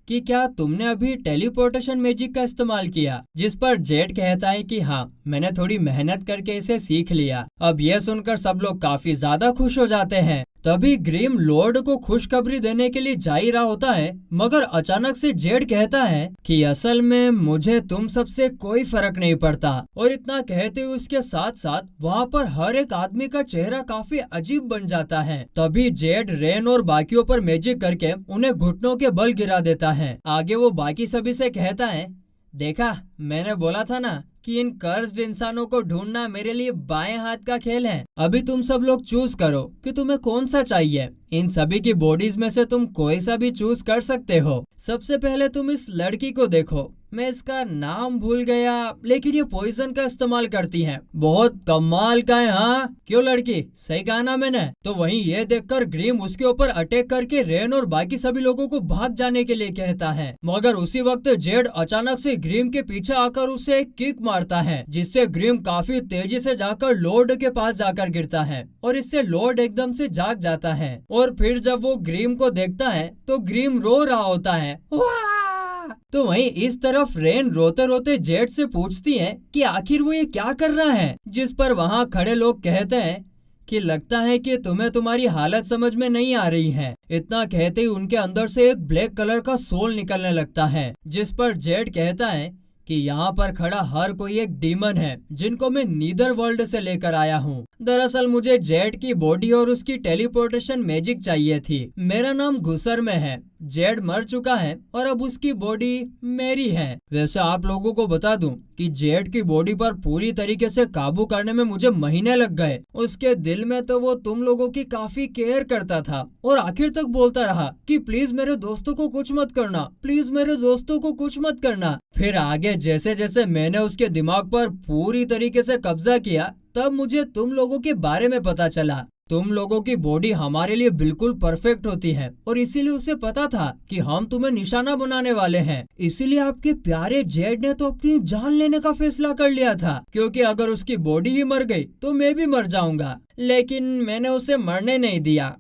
कि क्या तुमने अभी टेलीपोर्टेशन मैजिक का इस्तेमाल किया। जिस पर जेड कहता है कि हाँ, मैंने थोड़ी मेहनत करके इसे सीख लिया। अब यह सुनकर सब लोग काफी ज्यादा खुश हो जाते हैं। तभी ग्रीम लॉर्ड को खुशखबरी देने के लिए जा ही रहा होता है, मगर अचानक से जेड कहता है कि असल में मुझे तुम सबसे कोई फर्क नहीं पड़ता। और इतना कहते हुए उसके साथ साथ वहाँ पर हर एक आदमी का चेहरा काफी अजीब बन जाता है। तभी जेड रेन और बाकियों पर मैजिक करके उन्हें घुटनों के बल गिरा देता है। आगे वो बाकी सभी से कहता है, देखा मैंने बोला था ना कि इन कर्स्ड इंसानों को ढूंढना मेरे लिए बाएं हाथ का खेल है। अभी तुम सब लोग चूज करो कि तुम्हें कौन सा चाहिए। इन सभी की बॉडीज में से तुम कोई सा भी चूज कर सकते हो। सबसे पहले तुम इस लड़की को देखो, मैं इसका नाम भूल गया, लेकिन ये पॉइजन का इस्तेमाल करती है, बहुत कमाल का है। हाँ क्यों लड़की, सही कहा ना मैंने। तो वहीं ये देखकर ग्रीम उसके ऊपर अटैक करके रेन और बाकी सभी लोगों को भाग जाने के लिए कहता है, मगर उसी वक्त जेड अचानक से ग्रीम के पीछे आकर उसे एक किक मारता है, जिससे ग्रीम काफी तेजी से जाकर लॉर्ड के पास जाकर गिरता है और इससे लॉर्ड एकदम से जाग जाता है। और फिर जब वो ग्रीम को देखता है तो ग्रीम रो रहा होता है। तो वहीं इस तरफ रेन रोते रोते जेड से पूछती है कि आखिर वो ये क्या कर रहा है। जिस पर वहाँ खड़े लोग कहते हैं कि लगता है कि तुम्हें तुम्हारी हालत समझ में नहीं आ रही है। इतना कहते ही उनके अंदर से एक ब्लैक कलर का सोल निकलने लगता है। जिस पर जेड कहता है कि यहाँ पर खड़ा हर कोई एक डीमन है जिनको मैं नीदर वर्ल्ड से लेकर आया हूँ। दरअसल मुझे जेड की बॉडी और उसकी टेलीपोर्टेशन मैजिक चाहिए थी। मेरा नाम घुसर में है, जेड मर चुका है और अब उसकी बॉडी मेरी है। वैसे आप लोगों को बता दूं कि जेड की बॉडी पर पूरी तरीके से काबू करने में मुझे महीने लग गए। उसके दिल में तो वो तुम लोगों की काफी केयर करता था और आखिर तक बोलता रहा कि प्लीज मेरे दोस्तों को कुछ मत करना, प्लीज मेरे दोस्तों को कुछ मत करना। फिर आगे जैसे जैसे मैंने उसके दिमाग पर पूरी तरीके से कब्जा किया, तब मुझे तुम लोगों के बारे में पता चला। तुम लोगों की बॉडी हमारे लिए बिल्कुल परफेक्ट होती है और इसीलिए उसे पता था कि हम तुम्हें निशाना बनाने वाले हैं। इसीलिए आपके प्यारे जेड ने तो अपनी जान लेने का फैसला कर लिया था, क्योंकि अगर उसकी बॉडी ही मर गई तो मैं भी मर जाऊंगा। लेकिन मैंने उसे मरने नहीं दिया।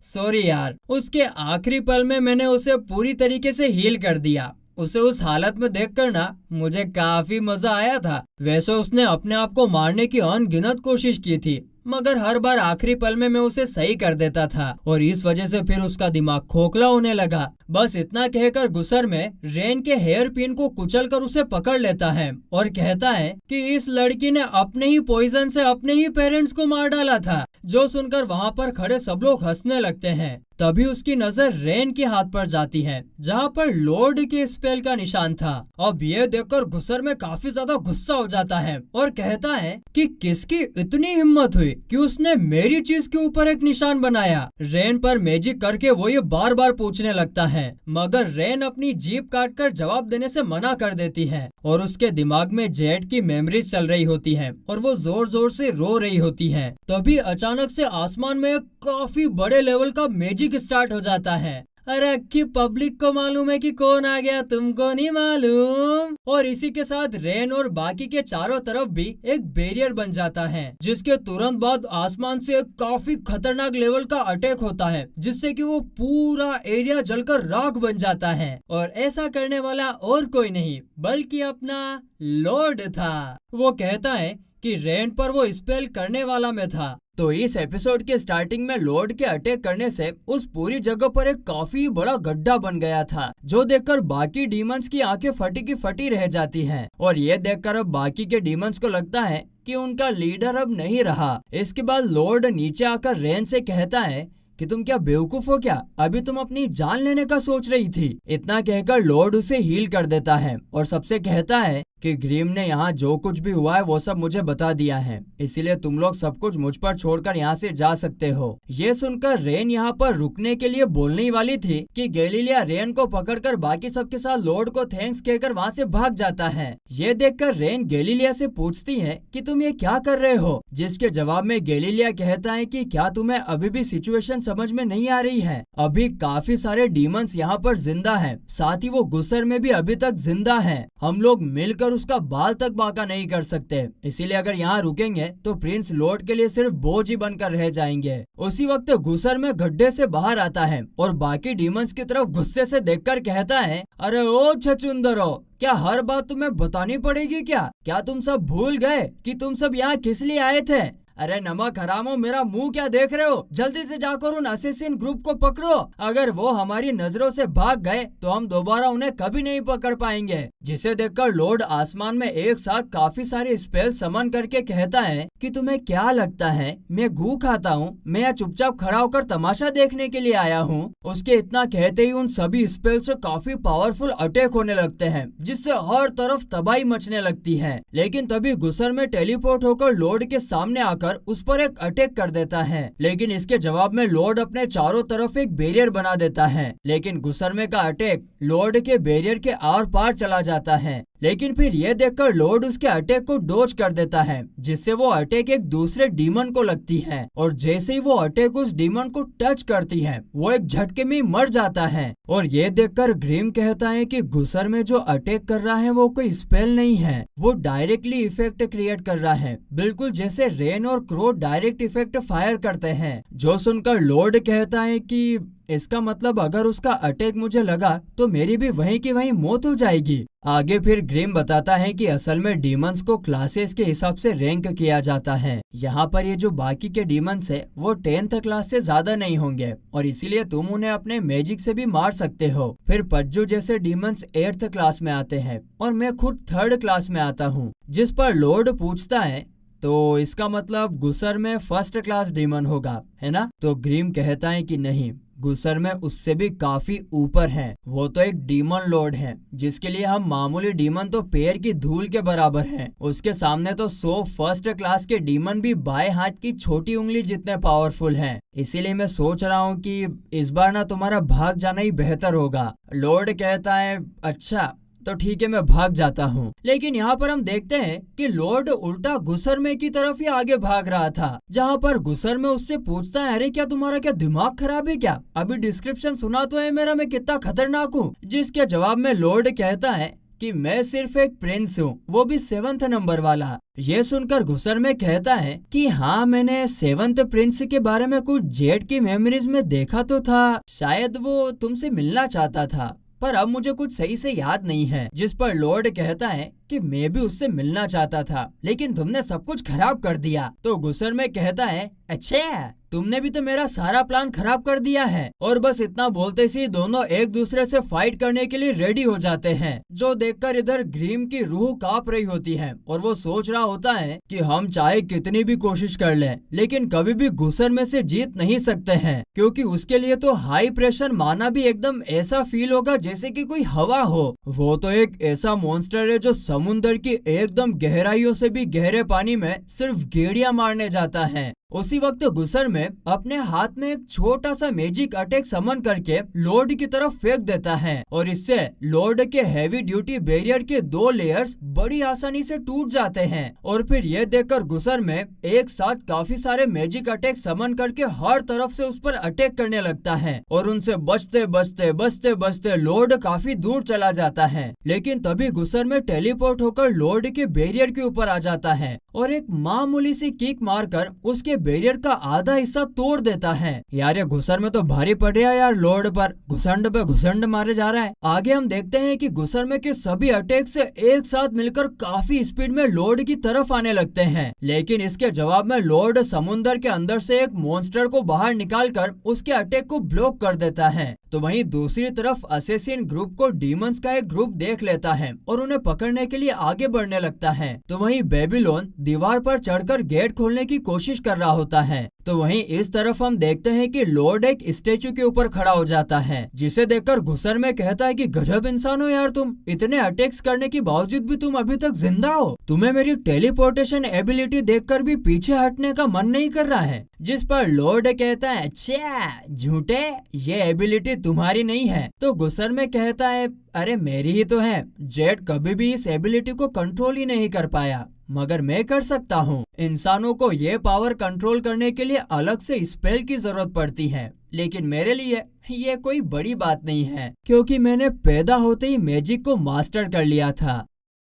सॉरी यार, उसके आखिरी पल में मैंने उसे पूरी तरीके से हील कर दिया। उसे उस हालत में देखकर ना मुझे काफी मजा आया था। वैसे उसने अपने आप को मारने की अनगिनत कोशिश की थी, मगर हर बार आखिरी पल में मैं उसे सही कर देता था और इस वजह से फिर उसका दिमाग खोखला होने लगा। बस इतना कहकर गुस्सर में रेन के हेयर पिन को कुचलकर उसे पकड़ लेता है और कहता है कि इस लड़की ने अपने ही पॉइजन से अपने ही पेरेंट्स को मार डाला था। जो सुनकर वहाँ पर खड़े सब लोग हंसने लगते हैं। तभी उसकी नजर रेन के हाथ पर जाती है जहाँ पर लॉर्ड के स्पेल का निशान था। अब ये देखकर गुस्सर में काफी ज्यादा गुस्सा हो जाता है और कहता है कि किसकी इतनी हिम्मत हुई कि उसने मेरी चीज के ऊपर एक निशान बनाया। रेन पर मैजिक करके वो ये बार बार पूछने लगता है, मगर रेन अपनी जीभ काटकर जवाब देने से मना कर देती है और उसके दिमाग में जेट की मेमोरीज चल रही होती है और वो जोर जोर से रो रही होती है। तभी अचानक से आसमान में एक काफी बड़े लेवल का मैजिक स्टार्ट हो जाता है। अरे अक्की पब्लिक को मालूम है कि कौन आ गया, तुमको नहीं मालूम। और इसी के साथ रेन और बाकी के चारों तरफ भी एक बैरियर बन जाता है, जिसके तुरंत बाद आसमान से एक काफी खतरनाक लेवल का अटैक होता है, जिससे कि वो पूरा एरिया जलकर राख बन जाता है। और ऐसा करने वाला और कोई नहीं बल्कि अपना लॉर्ड था। वो कहता है कि रेन पर वो स्पेल करने वाला मैं था। तो इस एपिसोड के स्टार्टिंग में लॉर्ड के अटैक करने से उस पूरी जगह पर एक काफी बड़ा गड्ढा बन गया था, जो देखकर बाकी डीमंस की आंखें फटी की फटी रह जाती हैं। और ये देखकर अब बाकी के डीमंस को लगता है कि उनका लीडर अब नहीं रहा। इसके बाद लॉर्ड नीचे आकर रेन से कहता है कि तुम क्या बेवकूफ हो क्या, अभी तुम अपनी जान लेने का सोच रही थी। इतना कहकर लॉर्ड उसे हील कर देता है और सबसे कहता है कि ग्रीम ने यहाँ जो कुछ भी हुआ है वो सब मुझे बता दिया है, इसीलिए तुम लोग सब कुछ मुझ पर छोड़कर यहाँ से जा सकते हो। ये सुनकर रेन यहाँ पर रुकने के लिए बोलने ही वाली थी कि गैलीलिया रेन को पकड़कर बाकी सबके साथ लॉर्ड को थैंक्स कहकर वहाँ से भाग जाता है। ये देखकर रेन गैलीलिया से पूछती है कि तुम ये क्या कर रहे हो, जिसके जवाब में गैलीलिया कहता है कि क्या तुम्हें अभी भी सिचुएशन समझ में नहीं आ रही है। अभी काफी सारे डीमंस यहाँ पर जिंदा हैं, साथ ही वो गुस्सर में भी अभी तक जिंदा है। हम लोग मिलकर उसका बाल तक बांका नहीं कर सकते, इसीलिए अगर यहाँ रुकेंगे तो प्रिंस लॉर्ड के लिए सिर्फ बोझ ही बनकर रह जाएंगे। उसी वक्त गुस्सर में गड्ढे से बाहर आता है और बाकी डीमंस की तरफ गुस्से से देखकर कहता है, अरे ओ छचुंदरो, क्या हर बात तुम्हें बतानी पड़ेगी क्या तुम सब भूल गए कि तुम सब यहाँ किस लिए आए थे। अरे नमक हरामो, मेरा मुंह क्या देख रहे हो, जल्दी से जाकर उन असैसिन ग्रुप को पकड़ो। अगर वो हमारी नजरों से भाग गए तो हम दोबारा उन्हें कभी नहीं पकड़ पाएंगे। जिसे देखकर लॉर्ड आसमान में एक साथ काफी सारे स्पेल समन करके कहता है कि तुम्हें क्या लगता है मैं गू खाता हूँ, मैं यहाँ चुपचाप खड़ा होकर तमाशा देखने के लिए आया हूँ। उसके इतना कहते ही उन सभी स्पेल से काफी पावरफुल अटैक होने लगते हैं, जिससे हर तरफ तबाही मचने लगती है। लेकिन तभी गुस्सर में टेलीपोर्ट होकर लॉर्ड के सामने आकर उस पर एक अटैक कर देता है, लेकिन इसके जवाब में लॉर्ड अपने चारों तरफ एक बैरियर बना देता है। लेकिन गुस्सरमे का अटैक लॉर्ड के बैरियर के आर पार चला जाता है। लेकिन फिर यह देखकर लॉर्ड उसके अटैक को डॉज कर देता है, जिससे वो अटैक एक दूसरे डीमन को लगती है और जैसे ही वो अटैक उस डीमन को टच करती है वो एक झटके में मर जाता है। और ये देखकर ग्रीम कहता है कि गुस्सर में जो अटैक कर रहा है वो कोई स्पेल नहीं है, वो डायरेक्टली इफेक्ट क्रिएट कर रहा है, बिल्कुल जैसे रेन और क्रो डायरेक्ट इफेक्ट फायर करते हैं। जो सुनकर लॉर्ड कहता है कि इसका मतलब अगर उसका अटैक मुझे लगा तो मेरी भी वहीं की वहीं मौत हो जाएगी। आगे फिर ग्रिम बताता है कि असल में डीमंस को क्लासेस के हिसाब से रैंक किया जाता है। यहाँ पर ये जो बाकी के डीमंस है वो 10th क्लास से ज्यादा नहीं होंगे और इसीलिए तुम उन्हें अपने मैजिक से भी मार सकते हो। फिर पज्जू जैसे डीमंस 8th क्लास में आते हैं और मैं खुद 3rd क्लास में आता हूँ। जिस पर लॉर्ड पूछता है तो इसका मतलब गुस्सर में 1st क्लास डीमन होगा, है ना? तो ग्रीम कहता है कि नहीं, गुस्सर में उससे भी काफी ऊपर है, वो तो एक डीमन लॉर्ड है जिसके लिए हम मामूली डीमन तो पैर की धूल के बराबर हैं। उसके सामने तो 100 1st क्लास के डीमन भी बाएं हाथ की छोटी उंगली जितने पावरफुल हैं। इसीलिए मैं सोच रहा हूँ कि इस बार ना तुम्हारा भाग जाना ही बेहतर होगा। लॉर्ड कहता है अच्छा तो ठीक है, मैं भाग जाता हूँ। लेकिन यहाँ पर हम देखते हैं कि लॉर्ड उल्टा गुस्सरमे की तरफ ही आगे भाग रहा था, जहाँ पर गुस्सरमे उससे पूछता है, अरे क्या तुम्हारा क्या दिमाग खराब है क्या? अभी डिस्क्रिप्शन सुना तो है मेरा, मैं कितना खतरनाक हूँ। जिसके जवाब में लॉर्ड कहता है कि मैं सिर्फ एक प्रिंस हूँ, वो भी 7th नंबर वाला। ये सुनकर गुस्सरमे कहता है कि हाँ, मैंने 7th प्रिंस के बारे में कुछ जेट की मेमोरीज में देखा तो था, शायद वो तुमसे मिलना चाहता था। पर अब मुझे कुछ सही से याद नहीं है। जिस पर लॉर्ड कहता है कि मैं भी उससे मिलना चाहता था, लेकिन तुमने सब कुछ खराब कर दिया। तो गुसर में कहता है, अच्छा तुमने भी तो मेरा सारा प्लान खराब कर दिया है। और बस इतना बोलते ही दोनों एक दूसरे से फाइट करने के लिए रेडी हो जाते हैं, जो देखकर इधर ग्रीम की रूह कांप रही होती है और वो सोच रहा होता है कि हम चाहे कितनी भी कोशिश कर लें, लेकिन कभी भी गुसर में से जीत नहीं सकते हैं, क्योंकि उसके लिए तो हाई प्रेशर माना भी एकदम ऐसा फील होगा जैसे कि कोई हवा हो। वो तो एक ऐसा मॉन्स्टर है जो समुंदर की एकदम गहराइयों से भी गहरे पानी में सिर्फ गेड़िया मारने जाता है। उसी वक्त गुसर में अपने हाथ में एक छोटा सा मैजिक अटैक समन करके लॉर्ड की तरफ फेंक देता है और इससे लॉर्ड के हैवी ड्यूटी बैरियर के 2 लेयर्स बड़ी आसानी से टूट जाते हैं। और फिर यह देखकर गुसर में एक साथ काफी सारे मैजिक अटैक समन करके हर तरफ से उस पर अटैक करने लगता है और उनसे बचते बचते बचते बचते लॉर्ड काफी दूर चला जाता है। लेकिन तभी गुसर में टेलीपोर्ट होकर लॉर्ड के बैरियर के ऊपर आ जाता है और एक मामूली सी किक मारकर उसके बैरियर का आधा हिस्सा तोड़ देता है। यार ये घुसर में तो भारी पड़ रहा है यार, लॉर्ड पर घुसंड पे घुसंड मारे जा रहा है। आगे हम देखते हैं कि घुसर में के सभी अटैक से एक साथ मिलकर काफी स्पीड में लॉर्ड की तरफ आने लगते हैं, लेकिन इसके जवाब में लॉर्ड समुद्र के अंदर से एक मॉन्स्टर को बाहर निकालकर उसके अटैक को ब्लॉक कर देता है। तो वहीं दूसरी तरफ असेसिन ग्रुप को डीमंस का एक ग्रुप देख लेता है और उन्हें पकड़ने के लिए आगे बढ़ने लगता है। तो वहीं बेबीलोन दीवार पर चढ़कर गेट खोलने की कोशिश कर रहा होता है। तो वहीं इस तरफ हम देखते हैं कि लॉर्ड एक स्टेचू के ऊपर खड़ा हो जाता है, जिसे देखकर घुसर में कहता है कि गजब इंसान हो यार तुम, इतने अटैक्स करने के बावजूद भी तुम अभी तक जिंदा हो। तुम्हें मेरी टेलीपोर्टेशन एबिलिटी देखकर भी पीछे हटने का मन नहीं कर रहा है। जिस पर लॉर्ड कहता है, अच्छा झूठे, ये एबिलिटी तुम्हारी नहीं है। तो घुसर में कहता है, अरे मेरी ही तो है। जेड कभी भी इस एबिलिटी को कंट्रोल ही नहीं कर पाया, मगर मैं कर सकता हूँ। इंसानों को ये पावर कंट्रोल करने के लिए अलग से स्पेल की जरूरत पड़ती है, लेकिन मेरे लिए ये कोई बड़ी बात नहीं है, क्योंकि मैंने पैदा होते ही मैजिक को मास्टर कर लिया था।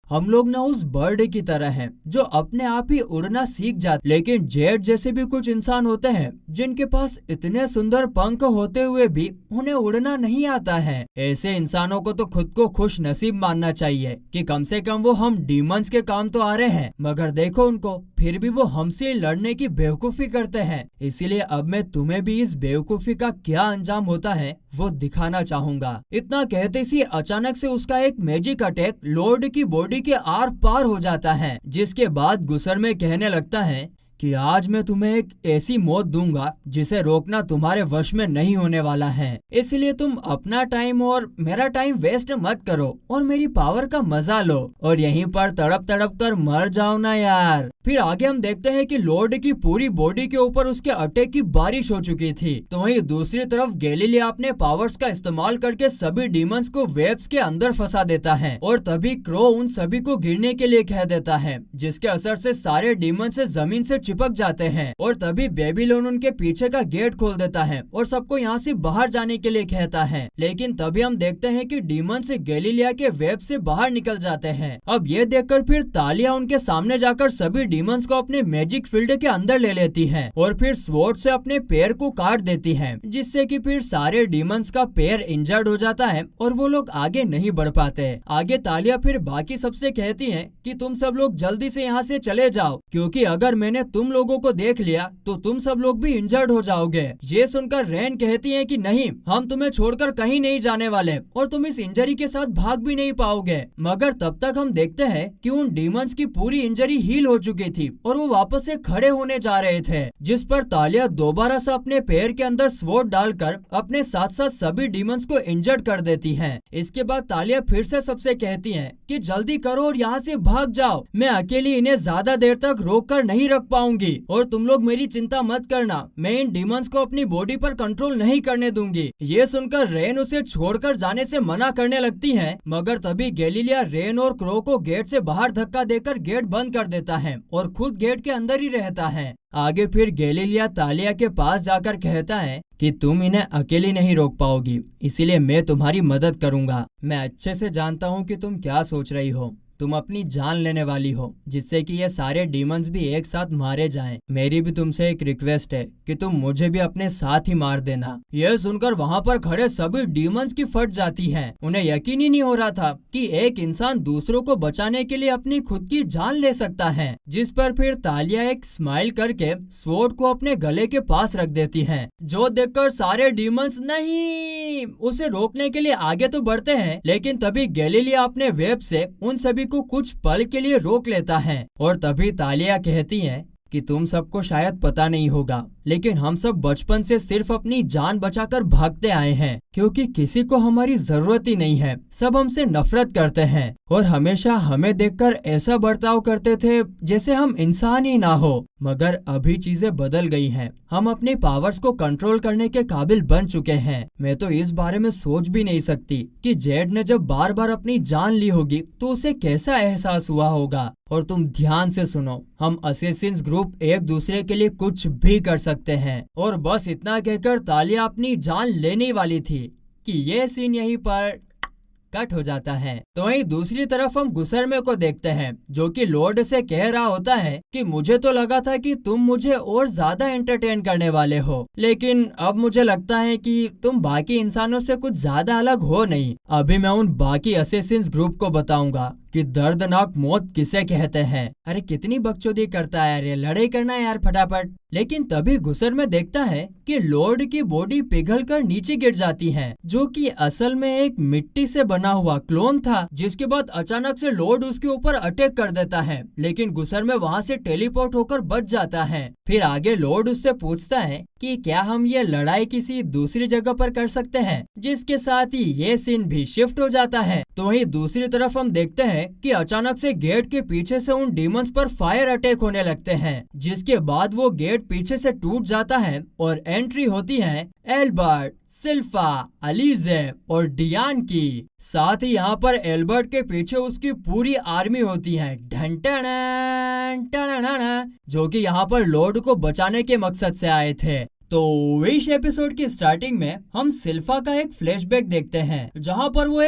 हम लोग ना उस बर्ड की तरह हैं जो अपने आप ही उड़ना सीख जाते, लेकिन जेड जैसे भी कुछ इंसान होते हैं जिनके पास इतने सुंदर पंख होते हुए भी उन्हें उड़ना नहीं आता है। ऐसे इंसानों को तो खुद को खुश नसीब मानना चाहिए कि कम से कम वो हम डीमंस के काम तो आ रहे हैं, मगर देखो उनको, फिर भी वो हमसे लड़ने की बेवकूफी करते हैं। इसीलिए अब मैं तुम्हें भी इस बेवकूफी का क्या अंजाम होता है वो दिखाना चाहूंगा। इतना कहते ही अचानक से उसका एक मैजिक अटैक लॉर्ड की बॉडी के आर पार हो जाता है, जिसके बाद गुसर में कहने लगता है कि आज मैं तुम्हें एक ऐसी मौत दूंगा जिसे रोकना तुम्हारे वश में नहीं होने वाला है। इसलिए तुम अपना टाइम और मेरा टाइम वेस्ट मत करो और मेरी पावर का मजा लो और यहीं पर तड़प तड़प कर मर जाओ ना यार। फिर आगे हम देखते हैं कि लॉर्ड की पूरी बॉडी के ऊपर उसके अटैक की बारिश हो चुकी थी। तो वहीं दूसरी तरफ गैलीलिया अपने पावर्स का इस्तेमाल करके सभी डीमंस को वेब्स के अंदर फंसा देता है और तभी क्रो उन सभी को गिरने के लिए कह देता है, जिसके असर से सारे डीमंस जमीन से चिपक जाते हैं। और तभी बेबीलोन उनके पीछे का गेट खोल देता है और सबको यहाँ से बाहर जाने के लिए कहता है। लेकिन तभी हम देखते हैं कि डीमंस गैलीलिया के वेब से बाहर निकल जाते हैं। अब ये देखकर फिर तालिया उनके सामने जाकर सभी डीमंस को अपने मैजिक फील्ड के अंदर ले लेती है और फिर स्वॉर्ड से अपने पैर को काट देती है, जिससे कि फिर सारे डीमंस का पैर इंजर्ड हो जाता है और वो लोग आगे नहीं बढ़ पाते। आगे तालिया फिर बाकी सबसे कहती है कि तुम सब लोग जल्दी से यहाँ से चले जाओ, क्योंकि अगर मैंने तुम लोगों को देख लिया तो तुम सब लोग भी इंजर्ड हो जाओगे। ये सुनकर रेन कहती है कि नहीं, हम तुम्हें छोड़कर कहीं नहीं जाने वाले और तुम इस इंजरी के साथ भाग भी नहीं पाओगे। मगर तब तक हम देखते हैं कि उन डीमंस की पूरी इंजरी हील हो चुकी थी और वो वापस से खड़े होने जा रहे थे, जिस पर तालिया दोबारा से अपने पैर के अंदर स्वॉर्ड डालकर अपने साथ साथ सभी डीमंस को इंजर्ड कर देती है। इसके बाद तालिया फिर से सबसे कहती है कि जल्दी करो और यहाँ से भाग जाओ, मैं अकेली इन्हें ज्यादा देर तक रोक कर नहीं रख पाऊंगी और तुम लोग मेरी चिंता मत करना, मैं इन डीमंस को अपनी बॉडी पर कंट्रोल नहीं करने दूंगी। ये सुनकर रेन उसे छोड़कर जाने से मना करने लगती है, मगर तभी गैलीलिया रेन और क्रो को गेट से बाहर धक्का देकर गेट बंद कर देता है और खुद गेट के अंदर ही रहता है। आगे फिर गैलीलिया तालिया के पास जाकर कहता है कि तुम इन्हें अकेली नहीं रोक पाओगी, इसीलिए मैं तुम्हारी मदद करूंगा। मैं अच्छे से जानता हूँ कि तुम क्या सोच रही हो, तुम अपनी जान लेने वाली हो जिससे कि ये सारे डीमंस भी एक साथ मारे जाएं। मेरी भी तुमसे एक रिक्वेस्ट है कि तुम मुझे भी अपने साथ ही मार देना। यह सुनकर वहाँ पर खड़े सभी डीमंस की फट जाती हैं। उन्हें यकीन ही नहीं हो रहा था कि एक इंसान दूसरों को बचाने के लिए अपनी खुद की जान ले सकता है। जिस पर फिर तालिया एक स्माइल करके स्वॉर्ड को अपने गले के पास रख देती है, जो देखकर सारे डीमंस नहीं उसे रोकने के लिए आगे तो बढ़ते हैं, लेकिन तभी गैलीलिया अपने वेब से उन सभी को कुछ पल के लिए रोक लेता है। और तभी तालिया कहती है कि तुम सबको शायद पता नहीं होगा, लेकिन हम सब बचपन से सिर्फ अपनी जान बचाकर भागते आए हैं, क्योंकि किसी को हमारी जरूरत ही नहीं है। सब हमसे नफरत करते हैं और हमेशा हमें देखकर ऐसा बर्ताव करते थे जैसे हम इंसान ही ना हो। मगर अभी चीजें बदल गई हैं। हम अपनी पावर्स को कंट्रोल करने के काबिल बन चुके हैं। मैं तो इस बारे में सोच भी नहीं सकती कि जेड ने जब बार बार अपनी जान ली होगी तो उसे कैसा एहसास हुआ होगा। और तुम ध्यान से सुनो, हम असैसिन्स ग्रुप एक दूसरे के लिए कुछ भी कर सकते हैं। और बस इतना कहकर तालिया अपनी जान लेने वाली थी कि ये सीन यहीं पर कट हो जाता है। तो वहीं दूसरी तरफ हम गुसरमे को देखते हैं, जो कि लॉर्ड से कह रहा होता है कि मुझे तो लगा था कि तुम मुझे और ज्यादा एंटरटेन करने वाले हो, लेकिन अब मुझे लगता है कि तुम बाकी इंसानों से कुछ ज्यादा अलग हो नहीं। अभी मैं उन बाकी असैसिन्स ग्रुप को बताऊंगा कि दर्दनाक मौत किसे कहते हैं। अरे कितनी बकचोदी करता है यार, ये लड़ाई करना है यार फटाफट। लेकिन तभी गुसरमे देखता है कि लॉर्ड की बॉडी पिघलकर नीचे गिर जाती है, जो कि असल में एक मिट्टी से बना हुआ क्लोन था। जिसके बाद अचानक से लॉर्ड उसके ऊपर अटैक कर देता है, लेकिन गुसरमे वहाँ से टेलीपोर्ट होकर बच जाता है। फिर आगे लॉर्ड उससे पूछता है कि क्या हम ये लड़ाई किसी दूसरी जगह पर कर सकते हैं, जिसके साथ ही ये सीन भी शिफ्ट हो जाता है। तो वहीं दूसरी तरफ हम देखते हैं कि अचानक से गेट के पीछे से उन डीमंस पर फायर अटैक होने लगते हैं, जिसके बाद वो गेट पीछे से टूट जाता है और एंट्री होती है एल्बर्ट, सिल्फा, अलीजे और डियान की। साथ ही यहाँ पर एल्बर्ट के पीछे उसकी पूरी आर्मी होती है, जो कि यहाँ पर लॉर्ड को बचाने के मकसद से आए थे। तो इस एपिसोड की स्टार्टिंग में हम सिल्फा का एक फ्लैशबैक देखते हैं, जहाँ पर वो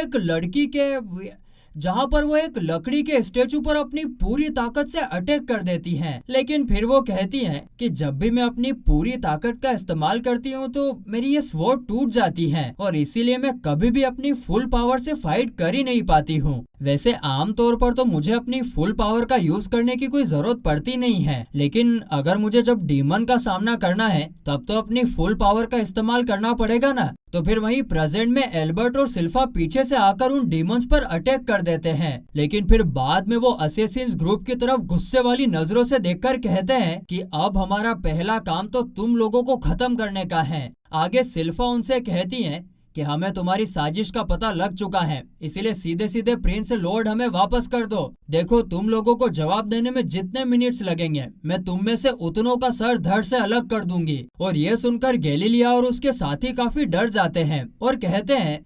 एक लकड़ी के स्टेचू पर अपनी पूरी ताकत से अटैक कर देती हैं। लेकिन फिर वो कहती हैं कि जब भी मैं अपनी पूरी ताकत का इस्तेमाल करती हूँ तो मेरी ये स्वॉर्ड टूट जाती है, और इसीलिए मैं कभी भी अपनी फुल पावर से फाइट कर ही नहीं पाती हूँ। वैसे आमतौर पर तो मुझे अपनी फुल पावर का यूज करने की कोई जरूरत पड़ती नहीं है, लेकिन अगर मुझे जब डीमन का सामना करना है तब तो अपनी फुल पावर का इस्तेमाल करना पड़ेगा ना। तो फिर वहीं प्रेजेंट में एल्बर्ट और सिल्फा पीछे से आकर उन डीमंस पर अटैक कर देते हैं, लेकिन फिर बाद में वो असैसिन्स ग्रुप की तरफ गुस्से वाली नजरों से देखकर कहते हैं कि अब हमारा पहला काम तो तुम लोगों को खत्म करने का है। आगे सिल्फा उनसे कहती हैं कि हमें तुम्हारी साजिश का पता लग चुका है, इसीलिए सीधे सीधे प्रिंस लॉर्ड हमें वापस कर दो। देखो तुम लोगों को जवाब देने में जितने मिनट्स लगेंगे मैं तुम में से उतनों का सर धड़ से अलग कर दूंगी। और ये सुनकर गैलीलिया और उसके साथी काफी डर जाते हैं और कहते हैं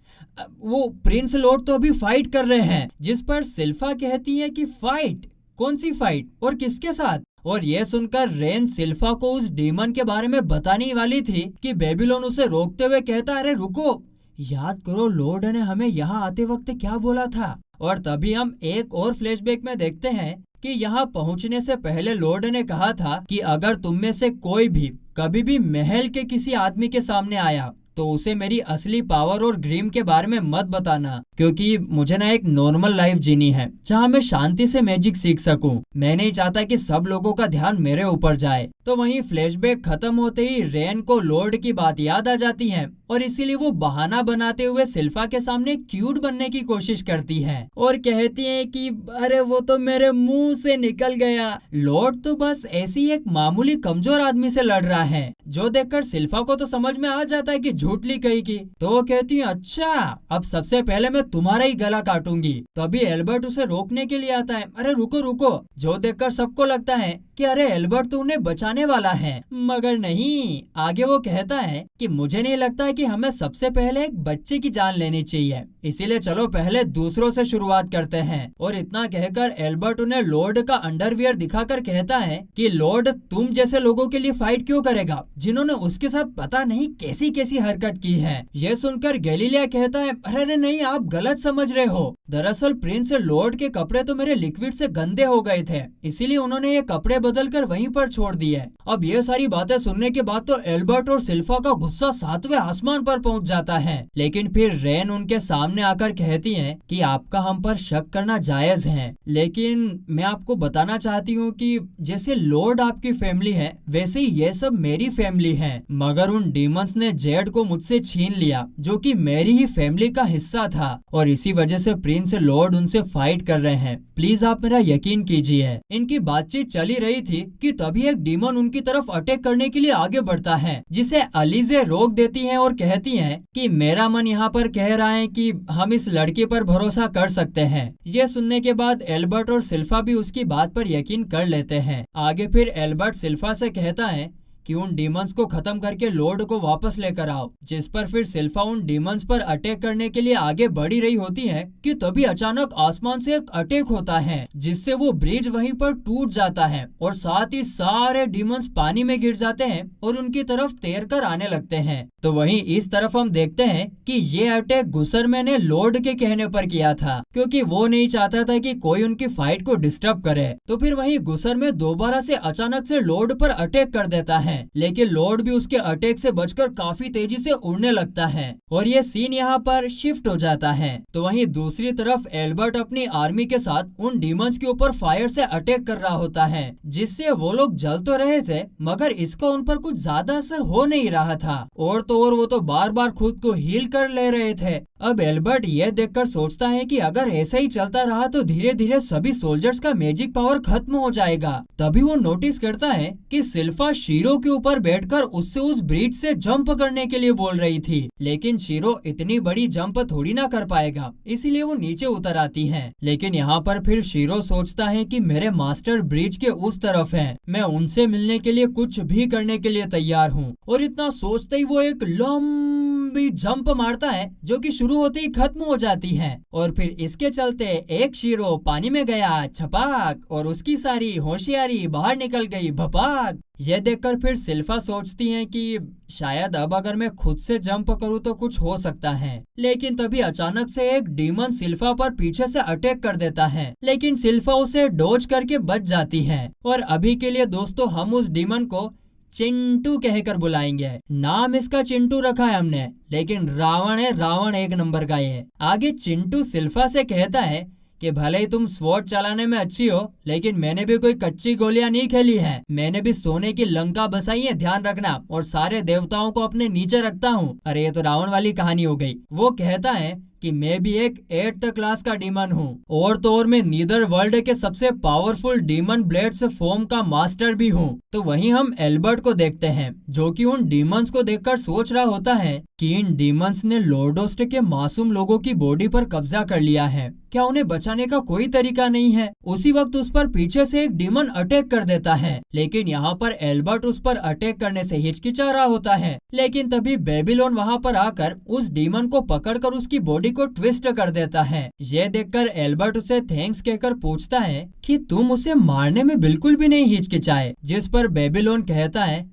वो प्रिंस लॉर्ड तो अभी फाइट कर रहे हैं। जिस पर सिल्फा कहती है कि फाइट? कौन सी फाइट और किसके साथ? और ये सुनकर रेन सिल्फा को उस डीमन के बारे में बताने ही वाली थी कि बेबीलोन उसे रोकते हुए कहता अरे रुको, याद करो लॉर्ड ने हमें यहाँ आते वक्त क्या बोला था। और तभी हम एक और फ्लैशबैक में देखते हैं कि यहाँ पहुँचने से पहले लॉर्ड ने कहा था कि अगर तुम में से कोई भी कभी भी महल के किसी आदमी के सामने आया तो उसे मेरी असली पावर और ड्रीम के बारे में मत बताना, क्योंकि मुझे ना एक नॉर्मल लाइफ जीनी है जहाँ मैं शांति से मैजिक सीख सकूं। मैं नहीं चाहता कि सब लोगों का ध्यान मेरे ऊपर जाए। तो वहीं फ्लैशबैक खत्म होते ही रेन को लॉर्ड की बात याद आ जाती है और इसीलिए वो बहाना बनाते हुए सिल्फा के सामने क्यूट बनने की कोशिश करती है और कहती है कि अरे वो तो मेरे मुंह से निकल गया। लॉर्ड तो बस ऐसी एक मामूली कमजोर आदमी से लड़ रहा है, जो देखकर सिल्फा को तो समझ में आ जाता है कि झूठली कही की। तो वो कहती है अच्छा अब सबसे पहले मैं तुम्हारा ही गला काटूंगी। तभी एल्बर्ट उसे रोकने के लिए आता है। अरे रुको रुको, जो देखकर सबको लगता है कि अरे एल्बर्ट तो उन्हें बचाने वाला है, मगर नहीं। आगे वो कहता है कि मुझे नहीं लगता है कि हमें सबसे पहले एक बच्चे की जान लेनी चाहिए, इसीलिए चलो पहले दूसरों से शुरुआत करते हैं। और इतना कहकर एल्बर्ट उन्हें लॉर्ड का अंडरवियर दिखाकर कहता है कि लॉर्ड तुम जैसे लोगों के लिए फाइट क्यों करेगा जिन्होंने उसके साथ पता नहीं कैसी कैसी हरकत की है। यह सुनकर गैलीलिया कहता है अरे नहीं, आप गलत समझ रहे हो। दरअसल प्रिंस लॉर्ड के कपड़े तो मेरे लिक्विड से गंदे हो गए थे, इसीलिए उन्होंने ये कपड़े बदल कर वहीं पर छोड़ दिए। अब ये सारी बातें सुनने के बाद तो एल्बर्ट और सिल्फा का गुस्सा 7वें आसमान पर पहुंच जाता है। लेकिन फिर रेन उनके सामने आकर कहती है कि आपका हम पर शक करना जायज है, लेकिन मैं आपको बताना चाहती हूँ कि जैसे लॉर्ड आपकी फैमिली है वैसे ही ये सब मेरी फैमिली है, मगर उन डीमंस ने जेड को मुझसे छीन लिया जो कि मेरी ही फैमिली का हिस्सा था, और इसी वजह से प्रिंस लॉर्ड उनसे फाइट कर रहे हैं। प्लीज आप मेरा यकीन कीजिए। इनकी बातचीत चली रही थी कि तभी एक डीमन उनकी तरफ अटैक करने के लिए आगे बढ़ता है, जिसे अलीजे रोक देती हैं और कहती हैं कि मेरा मन यहाँ पर कह रहा है कि हम इस लड़की पर भरोसा कर सकते हैं। यह सुनने के बाद एल्बर्ट और सिल्फा भी उसकी बात पर यकीन कर लेते हैं। आगे फिर एल्बर्ट सिल्फा से कहता है कि उन डीमंस को खत्म करके लॉर्ड को वापस लेकर आओ, जिस पर फिर सिल्फा उन डीमंस पर अटैक करने के लिए आगे बढ़ी रही होती है कि तभी अचानक आसमान से एक अटैक होता है, जिससे वो ब्रिज वहीं पर टूट जाता है और साथ ही सारे डीमंस पानी में गिर जाते हैं और उनकी तरफ तैर कर आने लगते हैं। तो वहीं इस तरफ हम देखते हैं कि ये अटैक गुसरमे ने लॉर्ड के कहने पर किया था, क्योंकि वो नहीं चाहता था कि कोई उनकी फाइट को डिस्टर्ब करे। तो फिर वहीं गुसरमे दोबारा से अचानक से लॉर्ड पर अटैक कर देता है, लेकिन लॉर्ड भी उसके अटैक से बचकर काफी तेजी से उड़ने लगता है और ये सीन यहाँ पर शिफ्ट हो जाता है। तो वहीं दूसरी तरफ एल्बर्ट अपनी आर्मी के साथ उन डीमंस के ऊपर फायर से अटैक कर रहा होता है, जिससे वो लोग जल तो रहे थे मगर इसका उन पर कुछ ज्यादा असर हो नहीं रहा था, और तो और वो तो बार बार खुद को हील कर ले रहे थे। अब एल्बर्ट ये देखकर सोचता है कि अगर ऐसा ही चलता रहा तो धीरे धीरे सभी सोल्जर्स का मैजिक पावर खत्म हो जाएगा। तभी वो नोटिस करता है कि सिल्फा शीरो के ऊपर बैठकर उससे उस ब्रिज से जंप करने के लिए बोल रही थी, लेकिन शीरो इतनी बड़ी जंप थोड़ी ना कर पाएगा, इसीलिए वो नीचे उतर आती है। लेकिन यहाँ पर फिर शीरो सोचता है कि मेरे मास्टर ब्रिज के उस तरफ हैं, मैं उनसे मिलने के लिए कुछ भी करने के लिए तैयार हूँ। और इतना सोचते ही वो एक लंबी जंप मारता है जो कि शुरू होते ही खत्म हो जाती है, और फिर इसके चलते एक शीरो पानी में गया छपाक, और उसकी सारी होशियारी बाहर निकल गई भपाक। यह देखकर फिर सिल्फा सोचती हैं कि शायद अब अगर मैं खुद से जंप करूं तो कुछ हो सकता है, लेकिन तभी अचानक से एक डीमन सिल्फा पर पीछे से अटैक कर देता है, लेकिन सिल्फा उसे डॉज करके बच जाती है। और अभी के लिए दोस्तों हम उस डीमन को चिंटू कहकर बुलाएंगे। नाम इसका चिंटू रखा है हमने, लेकिन रावण है, रावण एक नंबर का ये। आगे चिंटू सिल्फा से कहता है कि भले ही तुम स्वॉर्ड चलाने में अच्छी हो, लेकिन मैंने भी कोई कच्ची गोलियां नहीं खेली है, मैंने भी सोने की लंका बसाई है, ध्यान रखना, और सारे देवताओं को अपने नीचे रखता हूँ। अरे ये तो रावण वाली कहानी हो गई। वो कहता है कि मैं भी एक 8th क्लास का डीमन हूँ, और तो और मैं नीदर वर्ल्ड के सबसे पावरफुल डीमन ब्लेड्स फॉर्म का मास्टर भी हूँ। तो वहीं हम एल्बर्ट को देखते हैं जो कि उन डीमंस को देखकर सोच रहा होता है कि इन डीमंस ने लॉर्डोस्ट के मासूम लोगों की बॉडी पर कब्जा कर लिया है, क्या उन्हें बचाने का कोई तरीका नहीं है। उसी वक्त उस पर पीछे से एक डीमन अटैक कर देता है, लेकिन यहाँ पर एल्बर्ट उस पर अटैक करने से हिचकिचा रहा होता है, लेकिन तभी बेबीलोन वहाँ पर आकर उस डीमन को पकड़कर उसकी बॉडी को ट्विस्ट कर देता है। यह देखकर एल्बर्ट उसे थैंक्स कहकर पूछता है कि तुम उसे मारने में बिल्कुल भी नहीं हिचकिचाए, जिस पर बेबीलोन कहता है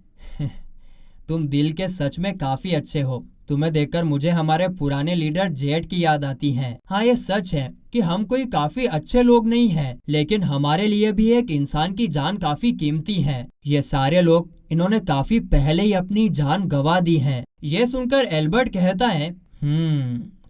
तुम दिल के सच में काफी अच्छे हो, तुम्हें देखकर मुझे हमारे पुराने लीडर जेड की याद आती है। हाँ ये सच है कि हम कोई काफी अच्छे लोग नहीं हैं, लेकिन हमारे लिए भी एक इंसान की जान काफी कीमती है। ये सारे लोग इन्होंने काफी पहले ही अपनी जान गंवा दी है। ये सुनकर एल्बर्ट कहता है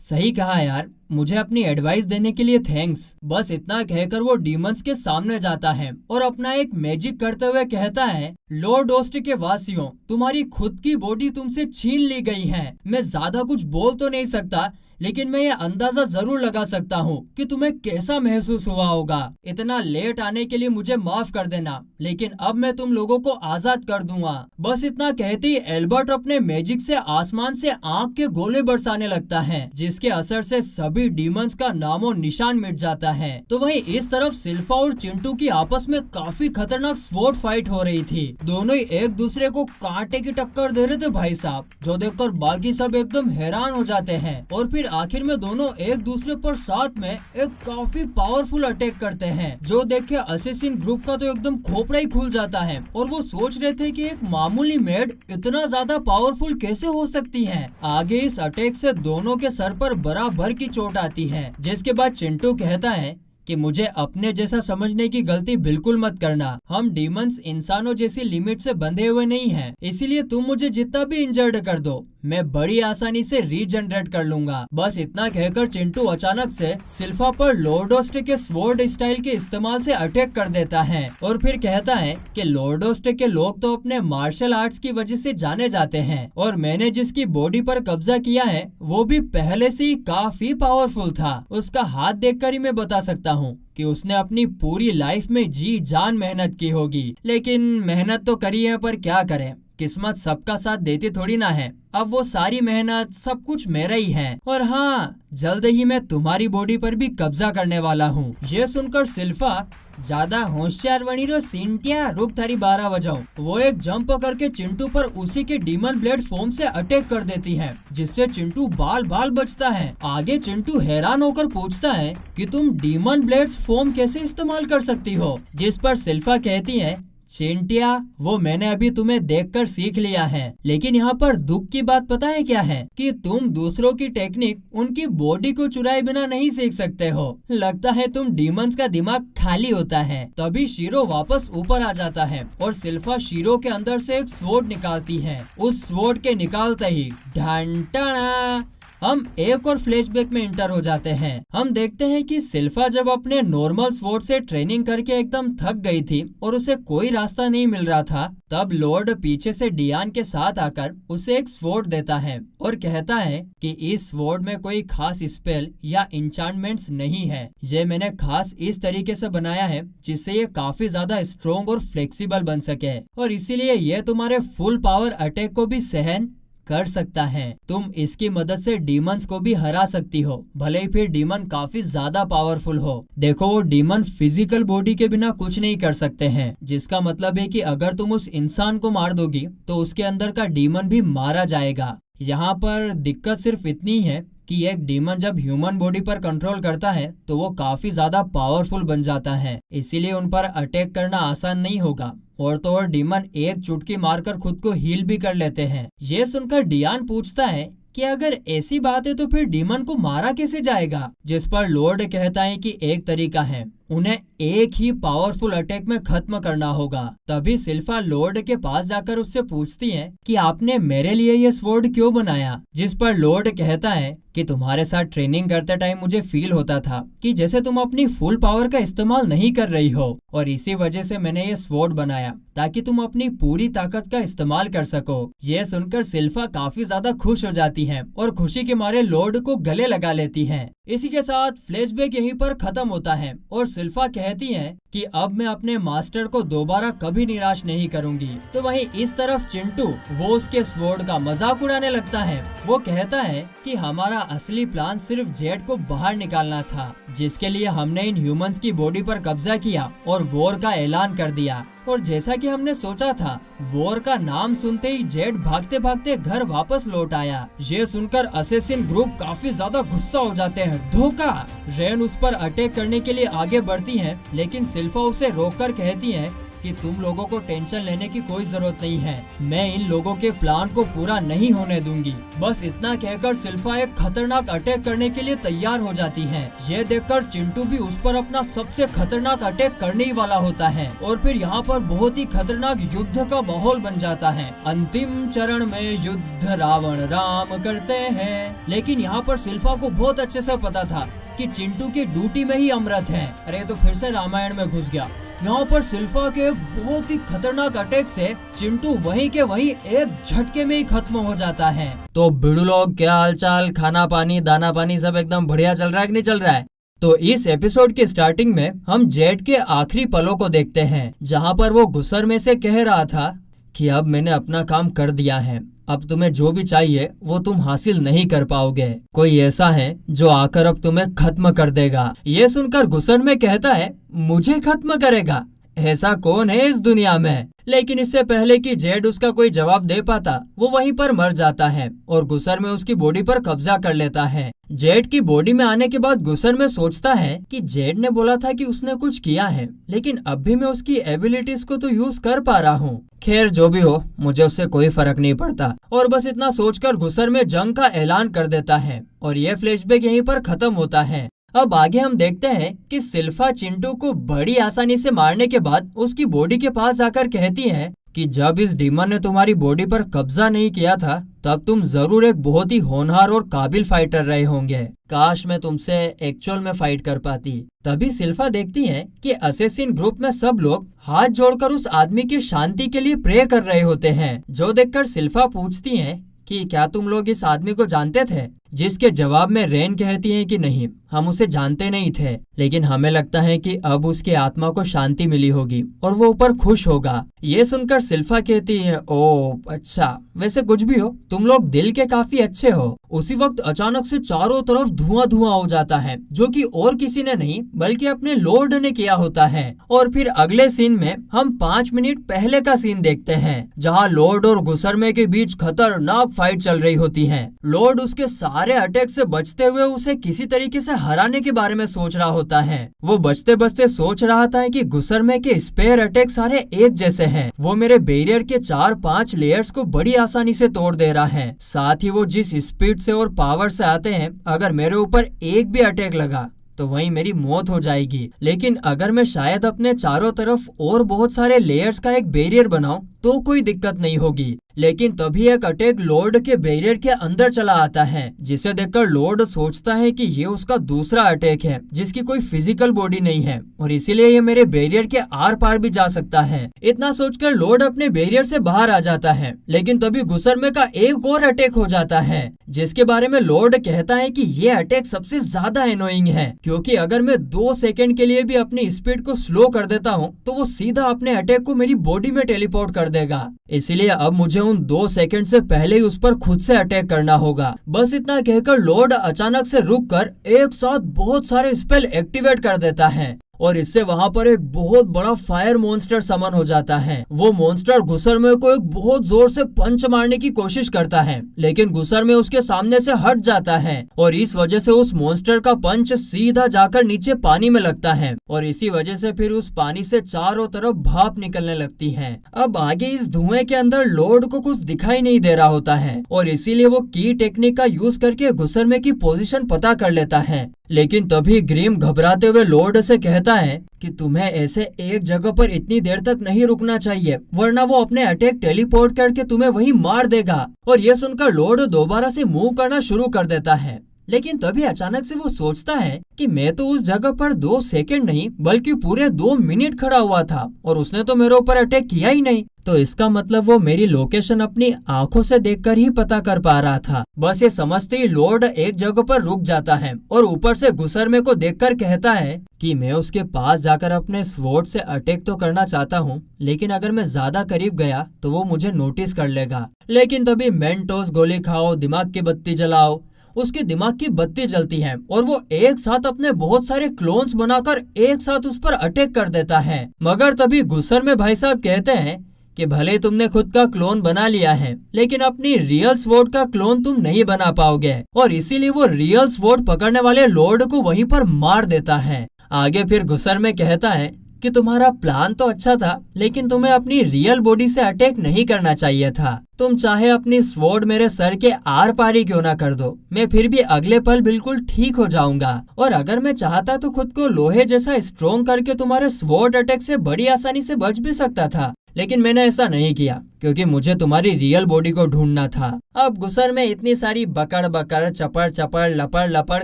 सही कहा यार, मुझे अपनी एडवाइस देने के लिए थैंक्स। बस इतना कहकर वो डीमंस के सामने जाता है और अपना एक मैजिक करते हुए कहता है लॉर्ड ओस्ट के वासियों, तुम्हारी खुद की बॉडी तुमसे छीन ली गई है। मैं ज्यादा कुछ बोल तो नहीं सकता, लेकिन मैं ये अंदाजा जरूर लगा सकता हूँ कि तुम्हें कैसा महसूस हुआ होगा। इतना लेट आने के लिए मुझे माफ कर देना, लेकिन अब मैं तुम लोगों को आजाद कर दूंगा। बस इतना कहती एल्बर्ट अपने मैजिक से आसमान से आग के गोले बरसाने लगता है, जिसके असर से सभी डीमंस का नामो निशान मिट जाता है। तो वहीं इस तरफ सिल्फा और चिंटू की आपस में काफी खतरनाक स्वॉर्ड फाइट हो रही थी। दोनों ही एक दूसरे को कांटे की टक्कर दे रहे थे भाई साहब, जो देखकर बाकी सब एकदम हैरान हो जाते हैं। और फिर आखिर में दोनों एक दूसरे पर साथ में एक काफी पावरफुल अटैक करते हैं, जो देख के असैसिन ग्रुप का तो एकदम खोपड़ा ही खुल जाता है। और वो सोच रहे थे कि एक मामूली मेड इतना ज्यादा पावरफुल कैसे हो सकती है। आगे इस अटैक से दोनों के सर पर बराबर की चोट आती है, जिसके बाद चिंटू कहता है कि मुझे अपने जैसा समझने की गलती बिल्कुल मत करना। हम डीमंस इंसानों जैसी लिमिट से बंधे हुए नहीं हैं, इसीलिए तुम मुझे जितना भी इंजर्ड कर दो, मैं बड़ी आसानी से रीजनरेट कर लूंगा। बस इतना कहकर चिंटू अचानक से सिल्फा पर लॉर्डोस्ट के स्वॉर्ड स्टाइल के इस्तेमाल से अटैक कर देता है और फिर कहता है कि लॉर्डोस्ट के लोग तो अपने मार्शल आर्ट्स की वजह से जाने जाते हैं, और मैंने जिसकी बॉडी पर कब्जा किया है वो भी पहले से ही काफी पावरफुल था। उसका हाथ देखकर ही मैं बता सकता हूँ कि उसने अपनी पूरी लाइफ में जी जान मेहनत की होगी। लेकिन मेहनत तो करी है, पर क्या करें, किस्मत सबका साथ देती थोड़ी ना है। अब वो सारी मेहनत सब कुछ मेरा ही है, और हाँ, जल्द ही मैं तुम्हारी बॉडी पर भी कब्जा करने वाला हूँ। ये सुनकर सिल्फा, ज्यादा होशियार बनी रो सिंटिया, रुक थारी 12 बजाओ। वो एक जंप करके चिंटू पर उसी के डीमन ब्लेड फॉर्म से अटैक कर देती है, जिससे चिंटू बाल बाल बचता है। आगे चिंटू हैरान होकर पूछता है कि तुम डीमन ब्लेड्स फॉर्म कैसे इस्तेमाल कर सकती हो, जिस पर सिल्फा कहती है, चिंटिया, वो मैंने अभी तुम्हें देखकर सीख लिया है। लेकिन यहाँ पर दुख की बात पता है क्या है, कि तुम दूसरों की टेक्निक उनकी बॉडी को चुराए बिना नहीं सीख सकते हो। लगता है तुम डीमंस का दिमाग खाली होता है। तभी शीरो वापस ऊपर आ जाता है और सिल्फा शीरो के अंदर से एक स्वॉर्ड निकालती है। उस स्वॉर्ड के निकालते ही ढंटना हम एक और फ्लैशबैक में इंटर हो जाते हैं। हम देखते हैं कि सिल्फा जब अपने नॉर्मल स्वॉर्ड से ट्रेनिंग करके एकदम थक गई थी और उसे कोई रास्ता नहीं मिल रहा था, तब लॉर्ड पीछे से डियान के साथ आकर उसे एक स्वॉर्ड देता है और कहता है कि इस स्वॉर्ड में कोई खास स्पेल या इंचांटमेंट्स नहीं है। ये मैंने खास इस तरीके से बनाया है जिससे ये काफी ज्यादा स्ट्रॉन्ग और फ्लेक्सिबल बन सके, और इसीलिए ये तुम्हारे फुल पावर अटैक को भी सहन कर सकता है। तुम इसकी मदद से डीमंस को भी हरा सकती हो, भले ही फिर डीमन काफी ज्यादा पावरफुल हो। देखो, वो डीमन फिजिकल बॉडी के बिना कुछ नहीं कर सकते हैं, जिसका मतलब है कि अगर तुम उस इंसान को मार दोगी तो उसके अंदर का डीमन भी मारा जाएगा। यहाँ पर दिक्कत सिर्फ इतनी है कि एक डीमन जब ह्यूमन बॉडी पर कंट्रोल करता है तो वो काफी ज्यादा पावरफुल बन जाता है, इसीलिए उन पर अटैक करना आसान नहीं होगा। और तो और डीमन एक चुटकी मारकर खुद को हील भी कर लेते हैं। ये सुनकर डियान पूछता है कि अगर ऐसी बात है तो फिर डीमन को मारा कैसे जाएगा, जिस पर लॉर्ड कहता है कि एक तरीका है, उन्हें एक ही पावरफुल अटैक में खत्म करना होगा। तभी सिल्फा लॉर्ड के पास जाकर उससे पूछती है कि आपने मेरे लिए ये स्वॉर्ड क्यों बनाया, जिस पर लॉर्ड कहता है कि तुम्हारे साथ ट्रेनिंग करते टाइम मुझे फील होता था कि जैसे तुम अपनी फुल पावर का इस्तेमाल नहीं कर रही हो, और इसी वजह से मैंने ये स्वॉर्ड बनाया ताकि तुम अपनी पूरी ताकत का इस्तेमाल कर सको। ये सुनकर सिल्फा काफी ज्यादा खुश हो जाती है और खुशी के मारे लॉर्ड को गले लगा लेती है। इसी के साथ फ्लैशबैक यहीं पर खत्म होता है और सिल्फा कहती है कि अब मैं अपने मास्टर को दोबारा कभी निराश नहीं करूंगी। तो वहीं इस तरफ चिंटू, वो उसके स्वॉर्ड का मजाक उड़ाने लगता है। वो कहता है कि हमारा असली प्लान सिर्फ जेड को बाहर निकालना था, जिसके लिए हमने इन ह्यूमंस की बॉडी पर कब्जा किया और वॉर का ऐलान कर दिया। और जैसा कि हमने सोचा था, वॉर का नाम सुनते ही जेड भागते भागते घर वापस लौट आया। ये सुनकर असैसिन ग्रुप काफी ज्यादा गुस्सा हो जाते हैं। धोखा! रेन उस पर अटैक करने के लिए आगे बढ़ती है, लेकिन सिल्फा उसे रोककर कहती है कि तुम लोगों को टेंशन लेने की कोई जरूरत नहीं है, मैं इन लोगों के प्लान को पूरा नहीं होने दूंगी। बस इतना कहकर सिल्फा एक खतरनाक अटैक करने के लिए तैयार हो जाती है। ये देखकर चिंटू भी उस पर अपना सबसे खतरनाक अटैक करने ही वाला होता है, और फिर यहाँ पर बहुत ही खतरनाक युद्ध का माहौल बन जाता है। अंतिम चरण में युद्ध रावण राम करते हैं। लेकिन यहाँ पर सिल्फा को बहुत अच्छे से पता था कि चिंटू की ड्यूटी में ही अमृत है। अरे तो फिर से रामायण में घुस गया। यहाँ पर सिल्फा के एक बहुत ही खतरनाक अटैक से चिंटू वहीं के वहीं एक झटके में ही खत्म हो जाता है। तो बिड़ू लोग, क्या हालचाल? खाना पानी दाना पानी सब एकदम बढ़िया चल रहा है कि नहीं चल रहा है? तो इस एपिसोड के स्टार्टिंग में हम जेड के आखिरी पलों को देखते हैं, जहाँ पर वो गुस्सर में से कह रहा था कि अब मैंने अपना काम कर दिया है, अब तुम्हें जो भी चाहिए वो तुम हासिल नहीं कर पाओगे। कोई ऐसा है जो आकर अब तुम्हें खत्म कर देगा। ये सुनकर गुस्सर में कहता है, मुझे खत्म करेगा? ऐसा कौन है इस दुनिया में? लेकिन इससे पहले कि जेड उसका कोई जवाब दे पाता, वो वहीं पर मर जाता है और गुस्सर में उसकी बॉडी पर कब्जा कर लेता है। जेड की बॉडी में आने के बाद गुस्सर में सोचता है कि जेड ने बोला था कि उसने कुछ किया है, लेकिन अब भी मैं उसकी एबिलिटीज को तो यूज कर पा रहा हूँ। खैर जो भी हो, मुझे उससे कोई फर्क नहीं पड़ता। और बस इतना सोचकर गुस्सर में जंग का ऐलान कर देता है और ये फ्लैशबैक यहीं पर खत्म होता है। अब आगे हम देखते हैं कि सिल्फा चिंटू को बड़ी आसानी से मारने के बाद उसकी बॉडी के पास जाकर कहती है कि जब इस डीमन ने तुम्हारी बॉडी पर कब्जा नहीं किया था, तब तुम जरूर एक बहुत ही होनहार और काबिल फाइटर रहे होंगे। काश मैं तुमसे एक्चुअल में फाइट कर पाती। तभी सिल्फा देखती है कि असैसिन ग्रुप में सब लोग हाथ जोड़कर उस आदमी की शांति के लिए प्रे कर रहे होते हैं। जो देखकर सिल्फा पूछती है कि क्या तुम लोग इस आदमी को जानते थे? जिसके जवाब में रेन कहती है कि नहीं, हम उसे जानते नहीं थे, लेकिन हमें लगता है कि अब उसकी आत्मा को शांति मिली होगी और वो ऊपर खुश होगा। ये सुनकर सिल्फा कहती है, ओ अच्छा, वैसे कुछ भी हो, तुम लोग दिल के काफी अच्छे हो। उसी वक्त अचानक से चारों तरफ धुआं धुआं हो जाता है, जो कि और किसी ने नहीं बल्कि अपने लॉर्ड ने किया होता है। और फिर अगले सीन में हम 5 मिनट पहले का सीन देखते हैं, जहाँ लॉर्ड और गुस्सरमे के बीच खतरनाक फाइट चल रही होती है। लॉर्ड उसके सारे अटैक से बचते हुए उसे किसी तरीके से हराने के बारे में सोच रहा होता है। वो बचते बचते सोच रहा था कि गुस्सरमे के स्पेयर अटैक सारे एक जैसे हैं। वो मेरे बैरियर के 4-5 लेयर्स को बड़ी आसानी से तोड़ दे रहा है। साथ ही वो जिस स्पीड से और पावर से आते हैं, अगर मेरे ऊपर एक भी अटैक लगा तो वहीं मेरी मौत हो जाएगी। लेकिन अगर मैं शायद अपने चारों तरफ और बहुत सारे लेयर्स का एक बैरियर बनाऊं तो कोई दिक्कत नहीं होगी। लेकिन तभी एक अटैक लॉर्ड के बैरियर के अंदर चला आता है, जिसे देखकर लॉर्ड सोचता है कि ये उसका दूसरा अटैक है, जिसकी कोई फिजिकल बॉडी नहीं है और इसीलिए ये मेरे बैरियर के आर पार भी जा सकता है। इतना सोचकर लॉर्ड अपने बैरियर से बाहर आ जाता है, लेकिन तभी गुस्सरमे का एक और अटैक हो जाता है, जिसके बारे में लॉर्ड कहता है कि ये अटैक सबसे ज्यादा एनोइंग है, क्योंकि अगर मैं 2 सेकंड के लिए भी अपनी स्पीड को स्लो कर देता हूँ तो वो सीधा अपने अटैक को मेरी बॉडी में टेलीपोर्ट कर देगा। इसीलिए अब मुझे उन 2 सेकंड से पहले ही उस पर खुद से अटैक करना होगा। बस इतना कहकर लॉर्ड अचानक से रुककर एक साथ बहुत सारे स्पेल एक्टिवेट कर देता है और इससे वहाँ पर एक बहुत बड़ा फायर मॉन्स्टर समन हो जाता है। वो मॉन्स्टर गुस्सरमे को एक बहुत जोर से पंच मारने की कोशिश करता है, लेकिन गुस्सरमे उसके सामने से हट जाता है और इस वजह से उस मॉन्स्टर का पंच सीधा जाकर नीचे पानी में लगता है और इसी वजह से फिर उस पानी से चारों तरफ भाप निकलने लगती है। अब आगे इस धुएं के अंदर लॉर्ड को कुछ दिखाई नहीं दे रहा होता है और इसीलिए वो की टेक्निक का यूज करके गुस्सरमे की पोजीशन पता कर लेता है। लेकिन तभी ग्रीम घबराते हुए लॉर्ड से कहता है कि तुम्हें ऐसे एक जगह पर इतनी देर तक नहीं रुकना चाहिए, वरना वो अपने अटैक टेलीपोर्ट करके तुम्हें वहीं मार देगा। और ये सुनकर लॉर्ड दोबारा से मूव करना शुरू कर देता है, लेकिन तभी अचानक से वो सोचता है कि मैं तो उस जगह पर 2 सेकंड नहीं बल्कि पूरे 2 मिनट खड़ा हुआ था और उसने तो मेरे ऊपर अटैक किया ही नहीं। तो इसका मतलब वो मेरी लोकेशन अपनी आंखों से देखकर ही पता कर पा रहा था। बस ये समझते ही लॉर्ड एक जगह पर रुक जाता है और ऊपर से गुस्सरमे को देखकर कहता है कि मैं उसके पास जाकर अपने स्वॉर्ड से अटैक तो करना चाहता हूँ, लेकिन अगर मैं ज्यादा करीब गया तो वो मुझे नोटिस कर लेगा। लेकिन तभी मेंटोस गोली खाओ, दिमाग की बत्ती जलाओ, उसके दिमाग की बत्ती जलती है और वो एक साथ अपने बहुत सारे क्लोन्स बनाकर एक साथ उस पर अटैक कर देता है। मगर तभी गुस्सरमे भाई साहब कहते हैं कि भले तुमने खुद का क्लोन बना लिया है, लेकिन अपनी रियल स्वॉर्ड का क्लोन तुम नहीं बना पाओगे। और इसीलिए वो रियल स्वॉर्ड पकड़ने वाले लॉर्ड को वहीं पर मार देता है। आगे फिर गुस्सरमे कहता है कि तुम्हारा प्लान तो अच्छा था, लेकिन तुम्हें अपनी रियल बॉडी से अटैक नहीं करना चाहिए था। तुम चाहे अपनी स्वॉर्ड मेरे सर के आर पार ही क्यों ना कर दो, मैं फिर भी अगले पल बिल्कुल ठीक हो जाऊंगा। और अगर मैं चाहता तो खुद को लोहे जैसा स्ट्रॉन्ग करके तुम्हारे स्वॉर्ड अटैक से बड़ी आसानी से बच भी सकता था, लेकिन मैंने ऐसा नहीं किया क्योंकि मुझे तुम्हारी रियल बॉडी को ढूंढना था। अब गुस्सरमे इतनी सारी बकड़ बकड़ चपड़ चपड़ लपड़ लपड़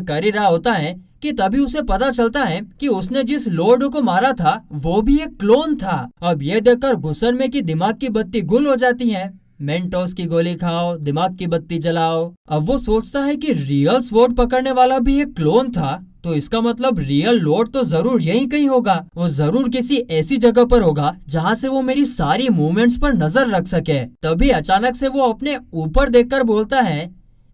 कर ही रहा होता है कि तभी उसे पता चलता है कि उसने जिस लॉर्ड को मारा था वो भी एक क्लोन था। अब ये देखकर गुसरमे की दिमाग की बत्ती गुल हो जाती है। मेंटोस की गोली खाओ, दिमाग की बत्ती जलाओ। अब वो सोचता है कि रियल स्वॉर्ड पकड़ने वाला भी एक क्लोन था, तो इसका मतलब रियल लॉर्ड तो जरूर यहीं कहीं होगा। वो जरूर किसी ऐसी जगह पर होगा जहाँ से वो मेरी सारी मूवमेंट्स पर नजर रख सके। तभी अचानक से वो अपने ऊपर देखकर बोलता है,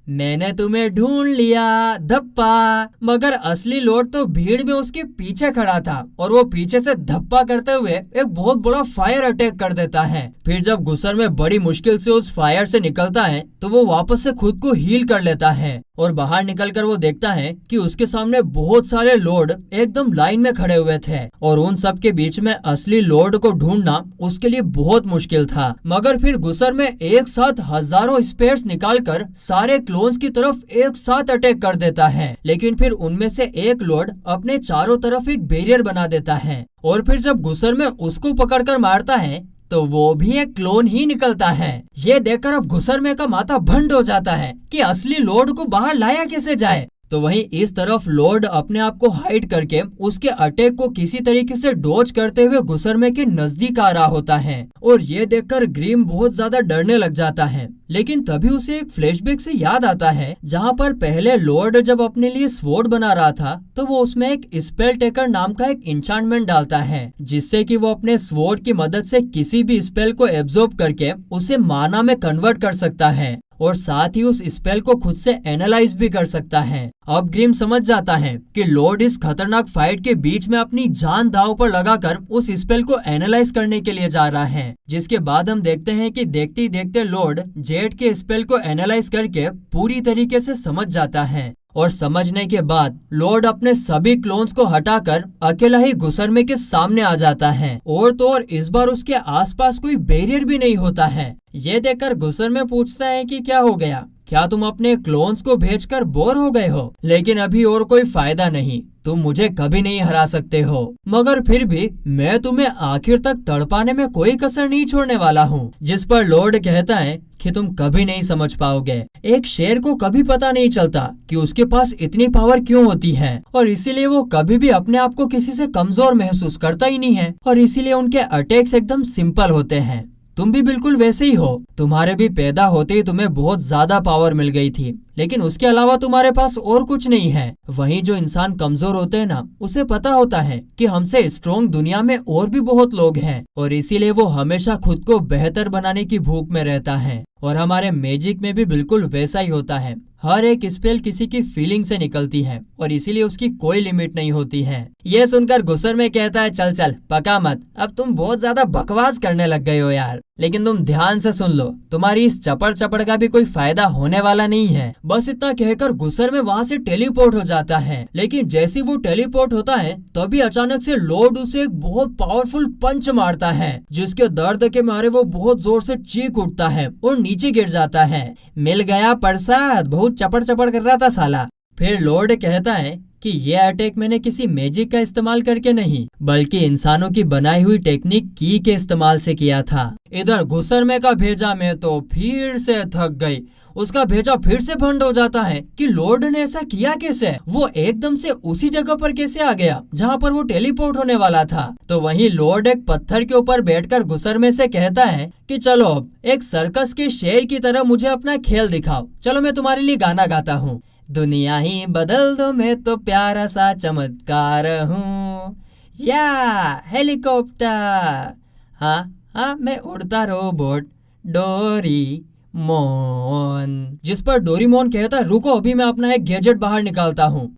मैंने तुम्हें ढूंढ लिया धप्पा। मगर असली लॉर्ड तो भीड़ में उसके पीछे खड़ा था और वो पीछे से धप्पा करते हुए एक बहुत बड़ा फायर अटैक कर देता है। फिर जब गुसरमे बड़ी मुश्किल से उस फायर से निकलता है तो वो वापस से खुद को हील कर लेता है और बाहर निकलकर वो देखता है कि उसके सामने बहुत सारे लॉर्ड एकदम लाइन में खड़े हुए थे और उन सब के बीच में असली लॉर्ड को ढूंढना उसके लिए बहुत मुश्किल था। मगर फिर गुसरमे एक साथ हजारों स्पेयर्स निकालकर सारे क्लोन्स की तरफ एक साथ अटैक कर देता है, लेकिन फिर उनमें से एक लॉर्ड अपने चारों तरफ एक बैरियर बना देता है और फिर जब गुसरमे उसको पकड़कर मारता है तो वो भी एक क्लोन ही निकलता है। ये देखकर अब गुसरमे का माथा भंड हो जाता है कि असली लॉर्ड को बाहर लाया कैसे जाए। तो वहीं इस तरफ लॉर्ड अपने आप को हाइड करके उसके अटैक को किसी तरीके से डॉज करते हुए गुसरमे के नजदीक आ रहा होता है और ये देखकर ग्रिम बहुत ज्यादा डरने लग जाता है। लेकिन तभी उसे एक फ्लैशबैक से याद आता है जहाँ पर पहले लॉर्ड जब अपने लिए स्वॉर्ड बना रहा था तो वो उसमें एक स्पेल टेकर नाम का एक इंचांटमेंट डालता है जिससे कि वो अपने स्वॉर्ड की मदद से किसी भी स्पेल को एब्जॉर्ब करके उसे माना में कन्वर्ट कर सकता है और साथ ही उस स्पेल को खुद से एनालाइज भी कर सकता है। अब ग्रिम समझ जाता है कि लॉर्ड इस खतरनाक फाइट के बीच में अपनी जान दांव पर लगाकर उस स्पेल को एनालाइज करने के लिए जा रहा है, जिसके बाद हम देखते हैं कि देखते ही देखते लॉर्ड जेड के स्पेल को एनालाइज करके पूरी तरीके से समझ जाता है और समझने के बाद लॉर्ड अपने सभी क्लोन्स को हटाकर अकेला ही गुसरमे के सामने आ जाता है और तो और इस बार उसके आसपास कोई बैरियर भी नहीं होता है। ये देखकर गुसरमे पूछता है कि क्या हो गया, क्या तुम अपने क्लोन्स को भेजकर बोर हो गए हो? लेकिन अभी और कोई फायदा नहीं, तुम मुझे कभी नहीं हरा सकते हो। मगर फिर भी मैं तुम्हें आखिर तक तड़पाने में कोई कसर नहीं छोड़ने वाला हूँ। जिस पर लॉर्ड कहता है कि तुम कभी नहीं समझ पाओगे। एक शेर को कभी पता नहीं चलता कि उसके पास इतनी पावर क्यों होती है और इसीलिए वो कभी भी अपने आप को किसी से कमजोर महसूस करता ही नहीं है और इसीलिए उनके अटैक्स एकदम सिंपल होते हैं। तुम भी बिल्कुल वैसे ही हो। तुम्हारे भी पैदा होते ही तुम्हें बहुत ज्यादा पावर मिल गई थी, लेकिन उसके अलावा तुम्हारे पास और कुछ नहीं है। वहीं जो इंसान कमजोर होते हैं ना, उसे पता होता है कि हमसे स्ट्रॉन्ग दुनिया में और भी बहुत लोग हैं और इसीलिए वो हमेशा खुद को बेहतर बनाने की भूख में रहता है। और हमारे मैजिक में भी बिल्कुल वैसा ही होता है। हर एक स्पेल किसी की फीलिंग से निकलती है और इसीलिए उसकी कोई लिमिट नहीं होती है। ये सुनकर गुसरमे कहता है, चल चल पका मत, अब तुम बहुत ज्यादा बकवास करने लग गए हो यार। लेकिन तुम ध्यान से सुन लो, तुम्हारी इस चपड़ चपड़ का भी कोई फायदा होने वाला नहीं है। बस इतना कहकर गुसरमे वहाँ से टेलीपोर्ट हो जाता है। लेकिन जैसे वो टेलीपोर्ट होता है तभी अचानक से लॉर्ड उसे एक बहुत पावरफुल पंच मारता है, जिसके दर्द के मारे वो बहुत जोर से चीख उठता है और नीचे गिर जाता है। मिल गया प्रसाद, बहुत चपड़ चपड़ कर रहा था साला। फिर लॉर्ड कहता है कि ये अटैक मैंने किसी मैजिक का इस्तेमाल करके नहीं, बल्कि इंसानों की बनाई हुई टेक्निक की के इस्तेमाल से किया था। इधर गुसरमे का भेजा में तो फिर से थक गई। उसका भेजा फिर से भंड हो जाता है कि लॉर्ड ने ऐसा किया कैसे, वो एकदम से उसी जगह पर कैसे आ गया जहाँ पर वो टेलीपोर्ट होने वाला था। तो वहीं लॉर्ड एक पत्थर के ऊपर बैठकर गुसरमे से कहता है कि चलो अब एक सर्कस के शेर की तरह मुझे अपना खेल दिखाओ। चलो मैं तुम्हारे लिए गाना गाता हूँ। दुनिया ही बदल दो, मैं तो प्यारा सा चमत्कार हूँ, या हेलीकॉप्टर, हाँ मैं उड़ता रोबोट डोरी मोन। जिस पर डोरीमोन कहता है, रुको अभी मैं अपना एक गैजेट बाहर निकालता हूँ।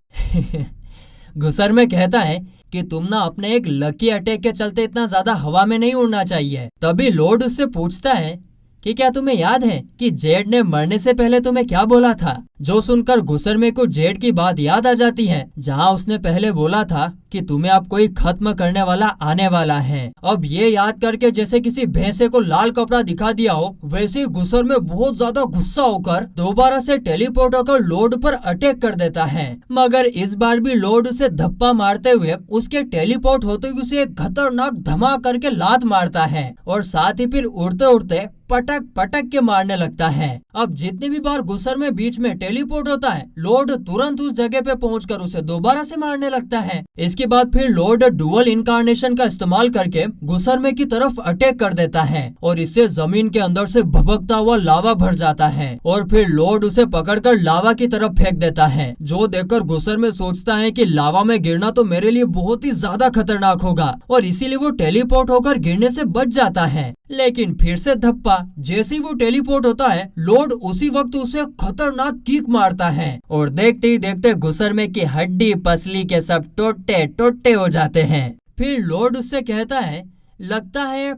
गुसरमे कहता है कि तुम ना अपने एक लकी अटैक के चलते इतना ज्यादा हवा में नहीं उड़ना चाहिए। तभी लॉर्ड उससे पूछता है कि क्या तुम्हें याद है कि जेड ने मरने से पहले तुम्हें क्या बोला था? जो सुनकर गुसरमे को जेड की बात याद आ जाती है, जहाँ उसने पहले बोला था कि तुम्हें अब कोई खत्म करने वाला आने वाला है। अब ये याद करके जैसे किसी भैंसे को लाल कपड़ा दिखा दिया हो, वैसे ही गुसरमे बहुत ज्यादा गुस्सा होकर दोबारा से टेलीपोर्ट होकर लॉर्ड पर अटैक कर देता है। मगर इस बार भी लॉर्ड उसे धप्पा मारते हुए उसके टेलीपोर्ट होते हुए उसे एक खतरनाक धमा करके लात मारता है और साथ ही फिर उड़ते उड़ते पटक पटक के मारने लगता है। अब जितनी भी बार गुसर में बीच में टेलीपोर्ट होता है, लॉर्ड तुरंत उस जगह पे पहुंचकर उसे दोबारा से मारने लगता है। इसके बाद फिर लॉर्ड डुअल इनकारनेशन का इस्तेमाल करके गुसर में की तरफ अटैक कर देता है और इससे जमीन के अंदर से भभकता हुआ लावा भर जाता है और फिर लॉर्ड उसे पकड़कर लावा की तरफ फेंक देता है, जो देखकर गुसर में सोचता है कि लावा में गिरना तो मेरे लिए बहुत ही ज्यादा खतरनाक होगा और इसीलिए वो टेलीपोर्ट होकर गिरने से बच जाता है। लेकिन फिर से धप्पा, जैसे ही वो टेलीपोर्ट होता है, लॉर्ड उसी वक्त उसे खतरनाक किक मारता है और देखते ही देखते गुसर में की हड्डी पसली के सब टोटे टोटे हो जाते हैं। फिर लॉर्ड उससे कहता है, लगता है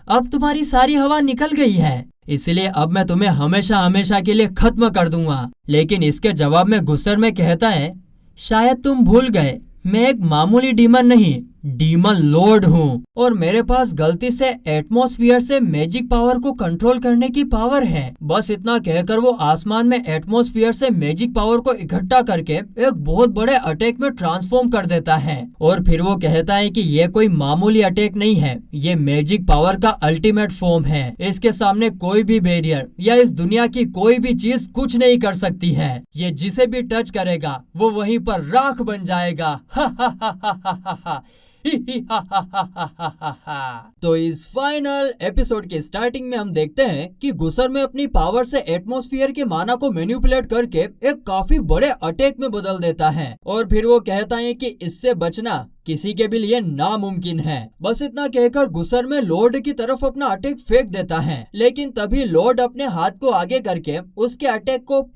अब तुम्हारी सारी हवा निकल गई है, इसलिए अब मैं तुम्हें हमेशा हमेशा के लिए खत्म कर दूंगा। लेकिन इसके जवाब में गुसर में कहता है, शायद तुम भूल गए, मैं एक मामूली डीमन नहीं, डीमन लॉर्ड हूँ और मेरे पास गलती से एटमॉस्फेयर से मैजिक पावर को कंट्रोल करने की पावर है। बस इतना कहकर वो आसमान में एटमॉस्फेयर से मैजिक पावर को इकट्ठा करके एक बहुत बड़े अटैक में ट्रांसफॉर्म कर देता है और फिर वो कहता है कि ये कोई मामूली अटैक नहीं है, ये मैजिक पावर का अल्टीमेट फॉर्म है। इसके सामने कोई भी बैरियर या इस दुनिया की कोई भी चीज कुछ नहीं कर सकती है। ये जिसे भी टच करेगा वो वहीं पर राख बन जाएगा। तो इस फाइनल एपिसोड के स्टार्टिंग में हम देखते हैं कि गुसर में अपनी पावर से एटमॉस्फेयर के माना को मैनिपुलेट करके एक काफी बड़े अटैक में बदल देता है और फिर वो कहता है कि इससे बचना किसी के भी लिए नामुमकिन है। बस इतना कहकर गुसर में लॉर्ड की तरफ अपना अटैक फेंक देता है, लेकिन तभी लॉर्ड अपने हाथ को आगे करके उसके अटैक को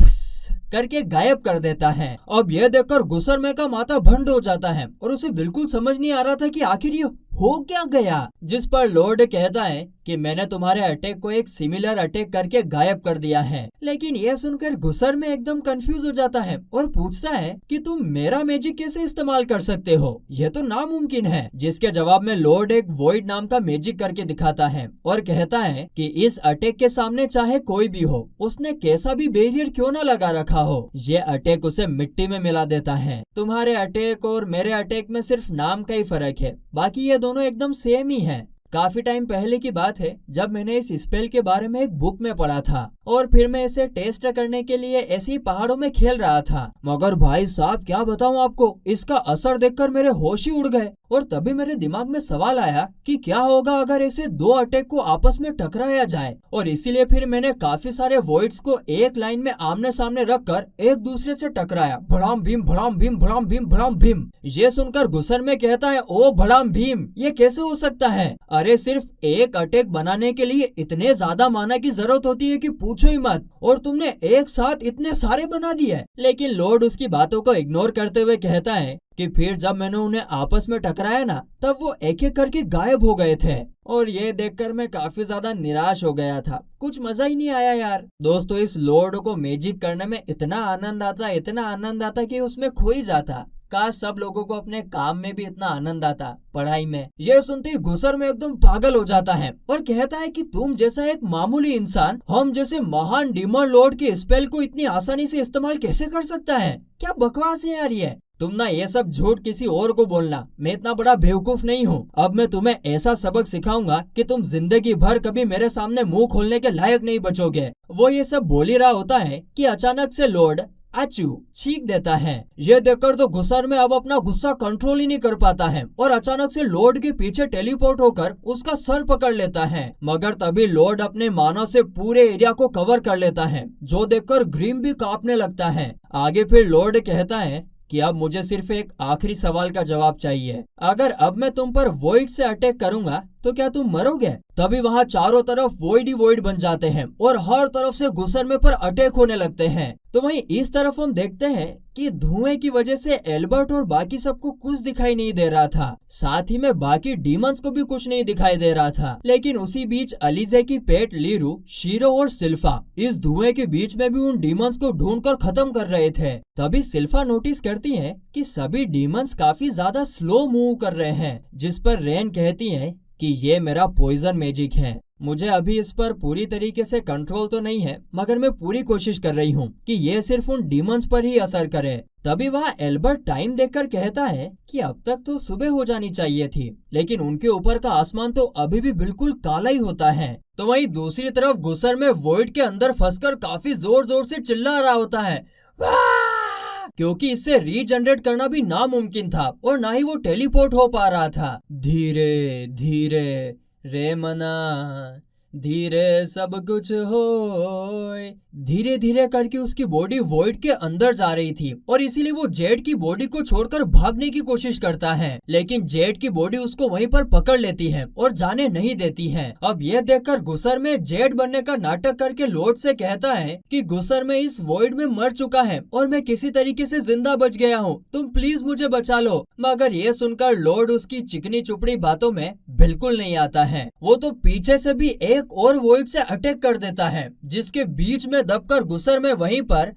करके गायब कर देता है। अब यह देखकर गुसर में का माथा भंड हो जाता है और उसे बिल्कुल समझ नहीं आ रहा था कि आखिर ये हो क्या गया। जिस पर लॉर्ड कहता है कि मैंने तुम्हारे अटैक को एक सिमिलर अटैक करके गायब कर दिया है। लेकिन यह सुनकर गुसर में एकदम कंफ्यूज हो जाता है और पूछता है कि तुम मेरा मैजिक कैसे इस्तेमाल कर सकते हो, यह तो नामुमकिन है। जिसके जवाब में लॉर्ड एक वॉइड नाम का मैजिक करके दिखाता है और कहता है कि इस अटैक के सामने चाहे कोई भी हो, उसने कैसा भी बैरियर क्यों न लगा रखा हो, ये अटैक उसे मिट्टी में मिला देता है। तुम्हारे अटैक और मेरे अटैक में सिर्फ नाम का ही फर्क है, बाकी ये दोनों एकदम सेम ही है। काफी टाइम पहले की बात है जब मैंने इस स्पेल के बारे में एक बुक में पढ़ा था और फिर मैं इसे टेस्ट करने के लिए ऐसे ही पहाड़ों में खेल रहा था, मगर भाई साहब क्या बताऊं आपको, इसका असर देखकर मेरे होश ही उड़ गए। और तभी मेरे दिमाग में सवाल आया कि क्या होगा अगर ऐसे दो अटैक को आपस में टकराया जाए। और इसीलिए फिर मैंने काफी सारे वॉइड्स को एक लाइन में आमने सामने रखकर एक दूसरे से टकराया, भड़ाम भीम भड़ाम भीम भड़ाम भीम भड़ाम भीम। ये सुनकर गुसर में कहता है, ओ भड़ाम भीम, ये कैसे हो सकता है? अरे सिर्फ एक अटैक बनाने के लिए इतने ज्यादा माना की जरूरत होती है कि पूछो ही मत, और तुमने एक साथ इतने सारे बना दिए। लेकिन लॉर्ड उसकी बातों को इग्नोर करते हुए कहता है कि फिर जब मैंने उन्हें आपस में टकराया ना, तब वो एक एक करके गायब हो गए थे। और ये देखकर मैं काफी ज्यादा निराश हो गया था, कुछ मजा ही नहीं आया यार। दोस्तों, इस लॉर्ड को मैजिक करने में इतना आनंद आता कि उसमें खो ही जाता। काश सब लोगों को अपने काम में भी इतना आनंद आता, पढ़ाई में। ये सुनते ही गुसर में एकदम पागल हो जाता है और कहता है कि तुम जैसा एक मामूली इंसान हम जैसे महान डीमन लॉर्ड के स्पेल को इतनी आसानी से इस्तेमाल कैसे कर सकता है? क्या बकवास है यार ये। तुम ना ये सब झूठ किसी और को बोलना, मैं इतना बड़ा बेवकूफ नहीं हूँ। अब मैं तुम्हें ऐसा सबक सिखाऊंगा कि तुम जिंदगी भर कभी मेरे सामने मुंह खोलने के लायक नहीं बचोगे। वो ये सब बोल ही रहा होता है कि अचानक से लॉर्ड आचू छींक देता है। ये देखकर तो गुसर में अब अपना गुस्सा कंट्रोल ही नहीं कर पाता है और अचानक से लॉर्ड के पीछे टेलीपोर्ट होकर उसका सर पकड़ लेता है। मगर तभी लॉर्ड अपने मानव से पूरे एरिया को कवर कर लेता है, जो देखकर ग्रीम भी कांपने लगता है। आगे फिर लॉर्ड कहता है कि अब मुझे सिर्फ एक आखिरी सवाल का जवाब चाहिए। अगर अब मैं तुम पर वॉइड से अटैक करूंगा तो क्या तुम मरोगे? तभी वहाँ चारों तरफ वॉइड ही वॉइड बन जाते हैं और हर तरफ से गुसर में पर अटैक होने लगते हैं। तो वहीं इस तरफ हम देखते हैं कि धुएं की वजह से एल्बर्ट और बाकी सबको कुछ दिखाई नहीं दे रहा था, साथ ही में बाकी डीमंस को भी कुछ नहीं दिखाई दे रहा था। लेकिन उसी बीच अलीजे की पेट लीरू, शीरो और सिल्फा इस धुएं के बीच में भी उन डीमंस को ढूंढकर खत्म कर रहे थे। तभी सिल्फा नोटिस करती है कि सभी डीमंस काफी ज्यादा स्लो मूव कर रहे हैं, जिस पर रेन कहती है कि ये मेरा पॉइजन मैजिक है। मुझे अभी इस पर पूरी तरीके से कंट्रोल तो नहीं है, मगर मैं पूरी कोशिश कर रही हूँ कि ये सिर्फ उन डीमंस पर ही असर करे। तभी वहाँ एल्बर्ट टाइम देखकर कहता है कि अब तक तो सुबह हो जानी चाहिए थी, लेकिन उनके ऊपर का आसमान तो अभी भी बिल्कुल काला ही होता है। तो वहीं दूसरी तरफ गुसर में वॉइड के अंदर फंसकर काफी जोर जोर से चिल्ला रहा होता है, वाह! क्योंकि इससे रीजनरेट करना भी नामुमकिन था और ना ही वो टेलीपोर्ट हो पा रहा था। धीरे धीरे रे मना, धीरे सब कुछ होए। धीरे धीरे करके उसकी बॉडी वॉइड के अंदर जा रही थी और इसीलिए वो जेड की बॉडी को छोड़कर भागने की कोशिश करता है, लेकिन जेड की बॉडी उसको वहीं पर पकड़ लेती है और जाने नहीं देती है। अब यह देखकर गुसर में जेड बनने का नाटक करके लॉर्ड से कहता है कि गुसर में इस वॉइड में मर चुका है और मैं किसी तरीके से जिंदा बच गया हूँ, तुम प्लीज मुझे बचा लो। मगर ये सुनकर लॉर्ड उसकी चिकनी चुपड़ी बातों में बिल्कुल नहीं आता है। वो तो पीछे से भी एक और वॉइड से अटैक कर देता है, जिसके बीच में दबकर गुसर में वहीं पर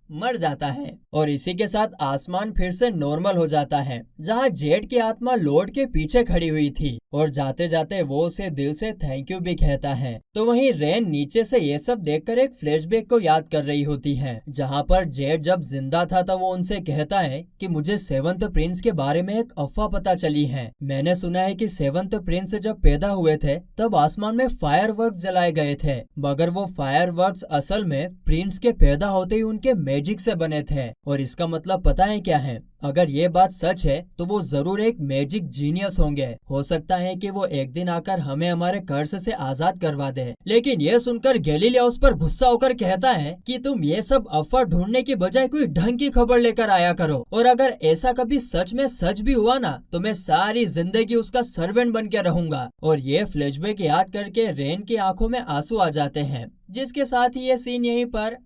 मर जाता है। और इसी के साथ आसमान फिर से नॉर्मल हो जाता है, जहाँ जेड की आत्मा लॉर्ड के पीछे खड़ी हुई थी और जाते जाते वो उसे दिल से थैंक यू भी कहता है। तो वहीं रेन नीचे से ये सब देखकर एक फ्लैशबैक को याद कर रही होती है, जहाँ पर जेड जब जिंदा था तब वो उनसे कहता है कि मुझे सेवंथ प्रिंस के बारे में एक अफवाह पता चली है। मैंने सुना है कि सेवंथ प्रिंस जब पैदा हुए थे तब आसमान में फायरवर्क्स जलाए गए थे, मगर वो फायरवर्क्स असल में प्रिंस के पैदा होते ही उनके मैजिक से बने थे। और इसका मतलब पता है क्या है? अगर ये बात सच है तो वो जरूर एक मैजिक जीनियस होंगे। हो सकता है कि वो एक दिन आकर हमें हमारे कर्ज से आजाद करवा दे। लेकिन ये सुनकर गैलीलियो उस पर गुस्सा होकर कहता है कि तुम ये सब अफवाह ढूंढने की बजाय कोई ढंग की खबर लेकर आया करो, और अगर ऐसा कभी सच में सच भी हुआ ना तो मैं सारी जिंदगी उसका सर्वेंट बन के रहूंगा। और ये फ्लैशबैक याद करके रेन की आंखों में आंसू आ जाते हैं, जिसके साथ ही ये सीन यहीं पर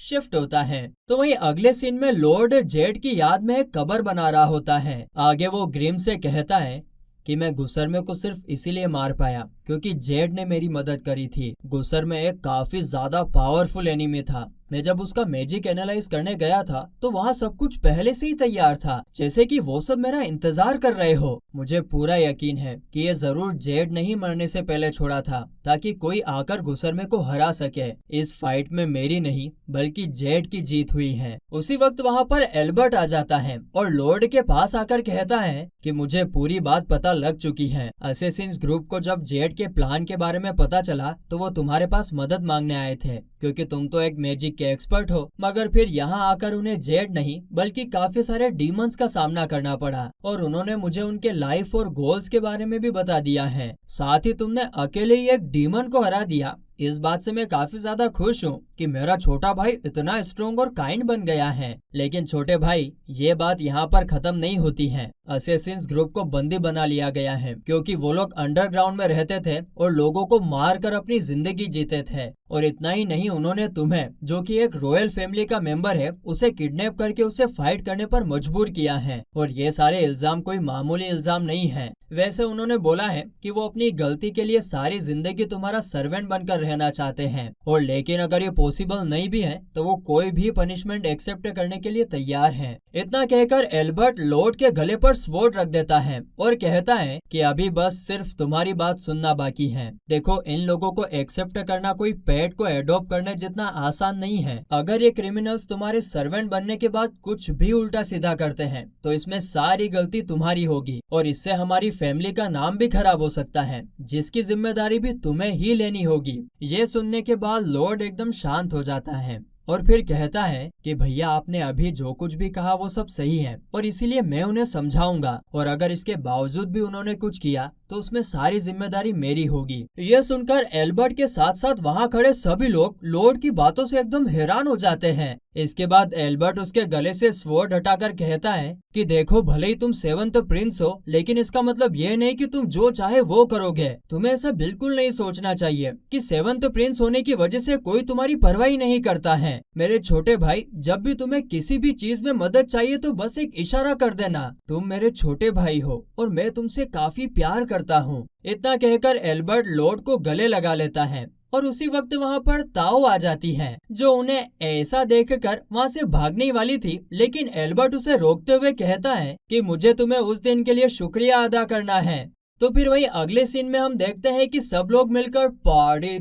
शिफ्ट होता है। तो वहीं अगले सीन में लॉर्ड जेड की याद में एक कब्र बना रहा होता है। आगे वो ग्रिम से कहता है कि मैं गुसरमे को सिर्फ इसीलिए मार पाया क्योंकि जेड ने मेरी मदद करी थी। गुसरमे एक काफी ज्यादा पावरफुल एनिमी था। मैं जब उसका मैजिक एनालाइज करने गया था तो वहाँ सब कुछ पहले से ही तैयार था, जैसे कि वो सब मेरा इंतजार कर रहे हो। मुझे पूरा यकीन है कि ये जरूर जेड नहीं मरने से पहले छोड़ा था ताकि कोई आकर गुसरमे को हरा सके। इस फाइट में मेरी नहीं बल्कि जेड की जीत हुई है। उसी वक्त वहाँ पर एल्बर्ट आ जाता है और लॉर्ड के पास आकर कहता है कि मुझे पूरी बात पता लग चुकी है। असैसिन्स ग्रुप को जब जेड के प्लान के बारे में पता चला तो वो तुम्हारे पास मदद मांगने आए थे क्योंकि तुम तो एक मैजिक के एक्सपर्ट हो। मगर फिर यहाँ आकर उन्हें जेड नहीं बल्कि काफी सारे डीमंस का सामना करना पड़ा और उन्होंने मुझे उनके लाइफ और गोल्स के बारे में भी बता दिया है। साथ ही तुमने अकेले ही एक डीमन को हरा दिया। इस बात से मैं काफी ज्यादा खुश हूँ कि मेरा छोटा भाई इतना स्ट्रॉन्ग और काइंड बन गया है। लेकिन छोटे भाई, ये बात यहाँ पर खत्म नहीं होती है। असैसिन्स ग्रुप को बंदी बना लिया गया है क्योंकि वो लोग अंडरग्राउंड में रहते थे और लोगों को मार कर अपनी जिंदगी जीते थे। और इतना ही नहीं, उन्होंने तुम्हें, जो कि एक रॉयल फैमिली का मेंबर है, उसे किडनैप करके उसे फाइट करने पर मजबूर किया है। और ये सारे इल्जाम कोई मामूली इल्जाम नहीं है। वैसे उन्होंने बोला है कि वो अपनी गलती के लिए सारी जिंदगी तुम्हारा सर्वेंट बनकर रहना चाहते हैं, और लेकिन अगर ये पॉसिबल नहीं भी है तो वो कोई भी पनिशमेंट एक्सेप्ट करने के लिए तैयार हैं। इतना कहकर एल्बर्ट लॉर्ड के गले पर स्वॉर्ड रख देता है और कहता है कि अभी बस सिर्फ तुम्हारी बात सुनना बाकी है। देखो, इन लोगों को एक्सेप्ट करना कोई पेट को एडॉप्ट करने जितना आसान नहीं है। अगर ये क्रिमिनल्स तुम्हारे सर्वेंट बनने के बाद कुछ भी उल्टा सीधा करते हैं तो इसमें सारी गलती तुम्हारी होगी और इससे हमारी फैमिली का नाम भी खराब हो सकता है, जिसकी जिम्मेदारी भी तुम्हें ही लेनी होगी। ये सुनने के बाद लॉर्ड एकदम शांत हो जाता है और फिर कहता है कि भैया, आपने अभी जो कुछ भी कहा वो सब सही है और इसीलिए मैं उन्हें समझाऊंगा, और अगर इसके बावजूद भी उन्होंने कुछ किया तो उसमें सारी जिम्मेदारी मेरी होगी। यह सुनकर एल्बर्ट के साथ साथ वहाँ खड़े सभी लोग लॉर्ड की बातों से एकदम हैरान हो जाते हैं। इसके बाद एल्बर्ट उसके गले से स्वॉर्ड हटाकर कहता है कि देखो, भले ही तुम सेवंथ प्रिंस हो, लेकिन इसका मतलब ये नहीं कि तुम जो चाहे वो करोगे। तुम्हें ऐसा बिल्कुल नहीं सोचना चाहिए कि सेवंथ प्रिंस होने की वजह से कोई तुम्हारी परवाही नहीं करता है। मेरे छोटे भाई, जब भी तुम्हें किसी भी चीज में मदद चाहिए तो बस एक इशारा कर देना। तुम मेरे छोटे भाई हो और मैं तुमसे काफी प्यार करता हूँ। इतना कहकर एल्बर्ट लॉर्ड को गले लगा लेता है और उसी वक्त वहाँ पर ताओ आ जाती है, जो उन्हें ऐसा देखकर वहाँ से भागने वाली थी, लेकिन एल्बर्ट उसे रोकते हुए कहता है कि मुझे तुम्हें उस दिन के लिए शुक्रिया अदा करना है। तो फिर वही अगले सीन में हम देखते हैं कि सब लोग मिलकर पार्टी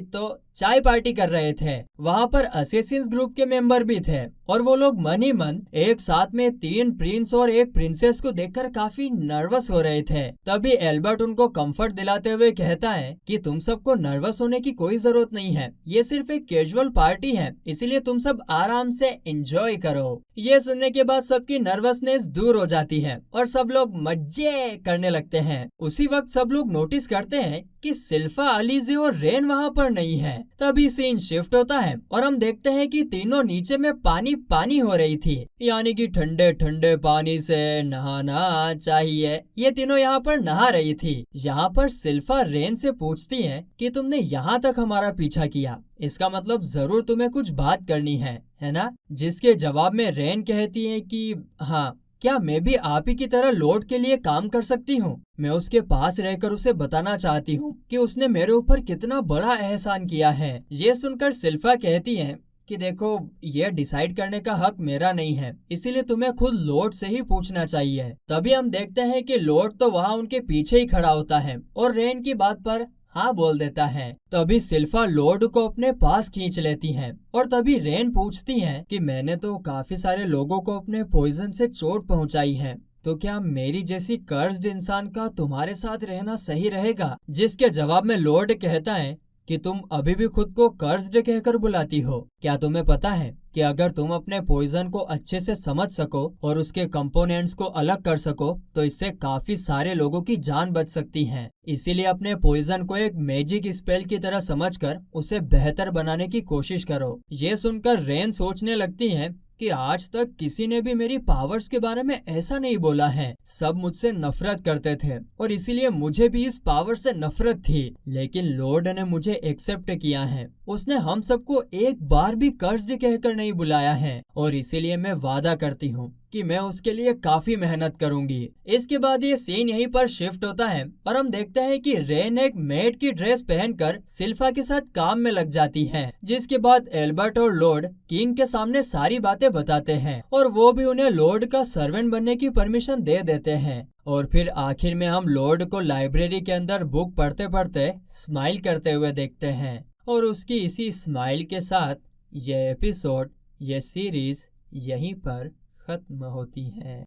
तो चाय पार्टी कर रहे थे। वहाँ पर असेसिन्स ग्रुप के मेंबर भी थे और वो लोग मन ही मन एक साथ में 3 प्रिंस और 1 प्रिंसेस को देखकर काफी नर्वस हो रहे थे। तभी एल्बर्ट उनको कंफर्ट दिलाते हुए कहता है कि तुम सबको नर्वस होने की कोई जरूरत नहीं है, ये सिर्फ एक कैजुअल पार्टी है, इसीलिए तुम सब आराम से एंजॉय करो। ये सुनने के बाद सबकी नर्वसनेस दूर हो जाती है और सब लोग मजे करने लगते हैं। उसी वक्त सब लोग नोटिस करते हैं कि सिल्फा, अलीजे और रेन वहाँ पर नहीं है। तभी सीन शिफ्ट होता है और हम देखते हैं कि तीनों नीचे में पानी पानी हो रही थी, यानी कि ठंडे ठंडे पानी से नहाना चाहिए। ये तीनों यहाँ पर नहा रही थी। यहाँ पर सिल्फा रेन से पूछती है कि तुमने यहाँ तक हमारा पीछा किया, इसका मतलब जरूर तुम्हें कुछ बात करनी है ना? जिसके जवाब में रेन कहती है कि हाँ, क्या मैं भी आप ही की तरह लॉर्ड के लिए काम कर सकती हूँ? मैं उसके पास रहकर उसे बताना चाहती हूँ कि उसने मेरे ऊपर कितना बड़ा एहसान किया है। ये सुनकर सिल्फा कहती है कि देखो, ये डिसाइड करने का हक मेरा नहीं है, इसीलिए तुम्हें खुद लॉर्ड से ही पूछना चाहिए। तभी हम देखते हैं कि लॉर्ड तो वहाँ उनके पीछे ही खड़ा होता है और रेन की बात पर हाँ बोल देता है। तभी सिल्फा लॉर्ड को अपने पास खींच लेती है और तभी रेन पूछती है कि मैंने तो काफी सारे लोगों को अपने पॉइजन से चोट पहुंचाई है, तो क्या मेरी जैसी कर्स्ड इंसान का तुम्हारे साथ रहना सही रहेगा? जिसके जवाब में लॉर्ड कहता है कि तुम अभी भी खुद को कर्स्ड कहकर बुलाती हो। क्या तुम्हें पता है कि अगर तुम अपने पॉइजन को अच्छे से समझ सको और उसके कंपोनेंट्स को अलग कर सको तो इससे काफी सारे लोगों की जान बच सकती है। इसीलिए अपने पॉइजन को एक मैजिक स्पेल की तरह समझकर उसे बेहतर बनाने की कोशिश करो। ये सुनकर रेन सोचने लगती है कि आज तक किसी ने भी मेरी पावर्स के बारे में ऐसा नहीं बोला है। सब मुझसे नफरत करते थे और इसीलिए मुझे भी इस पावर से नफरत थी, लेकिन लॉर्ड ने मुझे एक्सेप्ट किया है। उसने हम सबको एक बार भी कर्स्ड कहकर नहीं बुलाया है और इसीलिए मैं वादा करती हूँ कि मैं उसके लिए काफी मेहनत करूंगी। इसके बाद ये सीन यहीं पर शिफ्ट होता है और हम देखते हैं कि रेन एक मेड की ड्रेस पहनकर सिल्फा के साथ काम में लग जाती है। जिसके बाद एल्बर्ट और लॉर्ड किंग के सामने सारी बातें बताते हैं और वो भी उन्हें लॉर्ड का सर्वेंट बनने की परमिशन दे देते हैं। और फिर आखिर में हम लॉर्ड को लाइब्रेरी के अंदर बुक पढ़ते पढ़ते स्माइल करते हुए देखते हैं और उसकी इसी स्माइल के साथ ये एपिसोड, ये सीरीज यहीं पर खत्म होती है।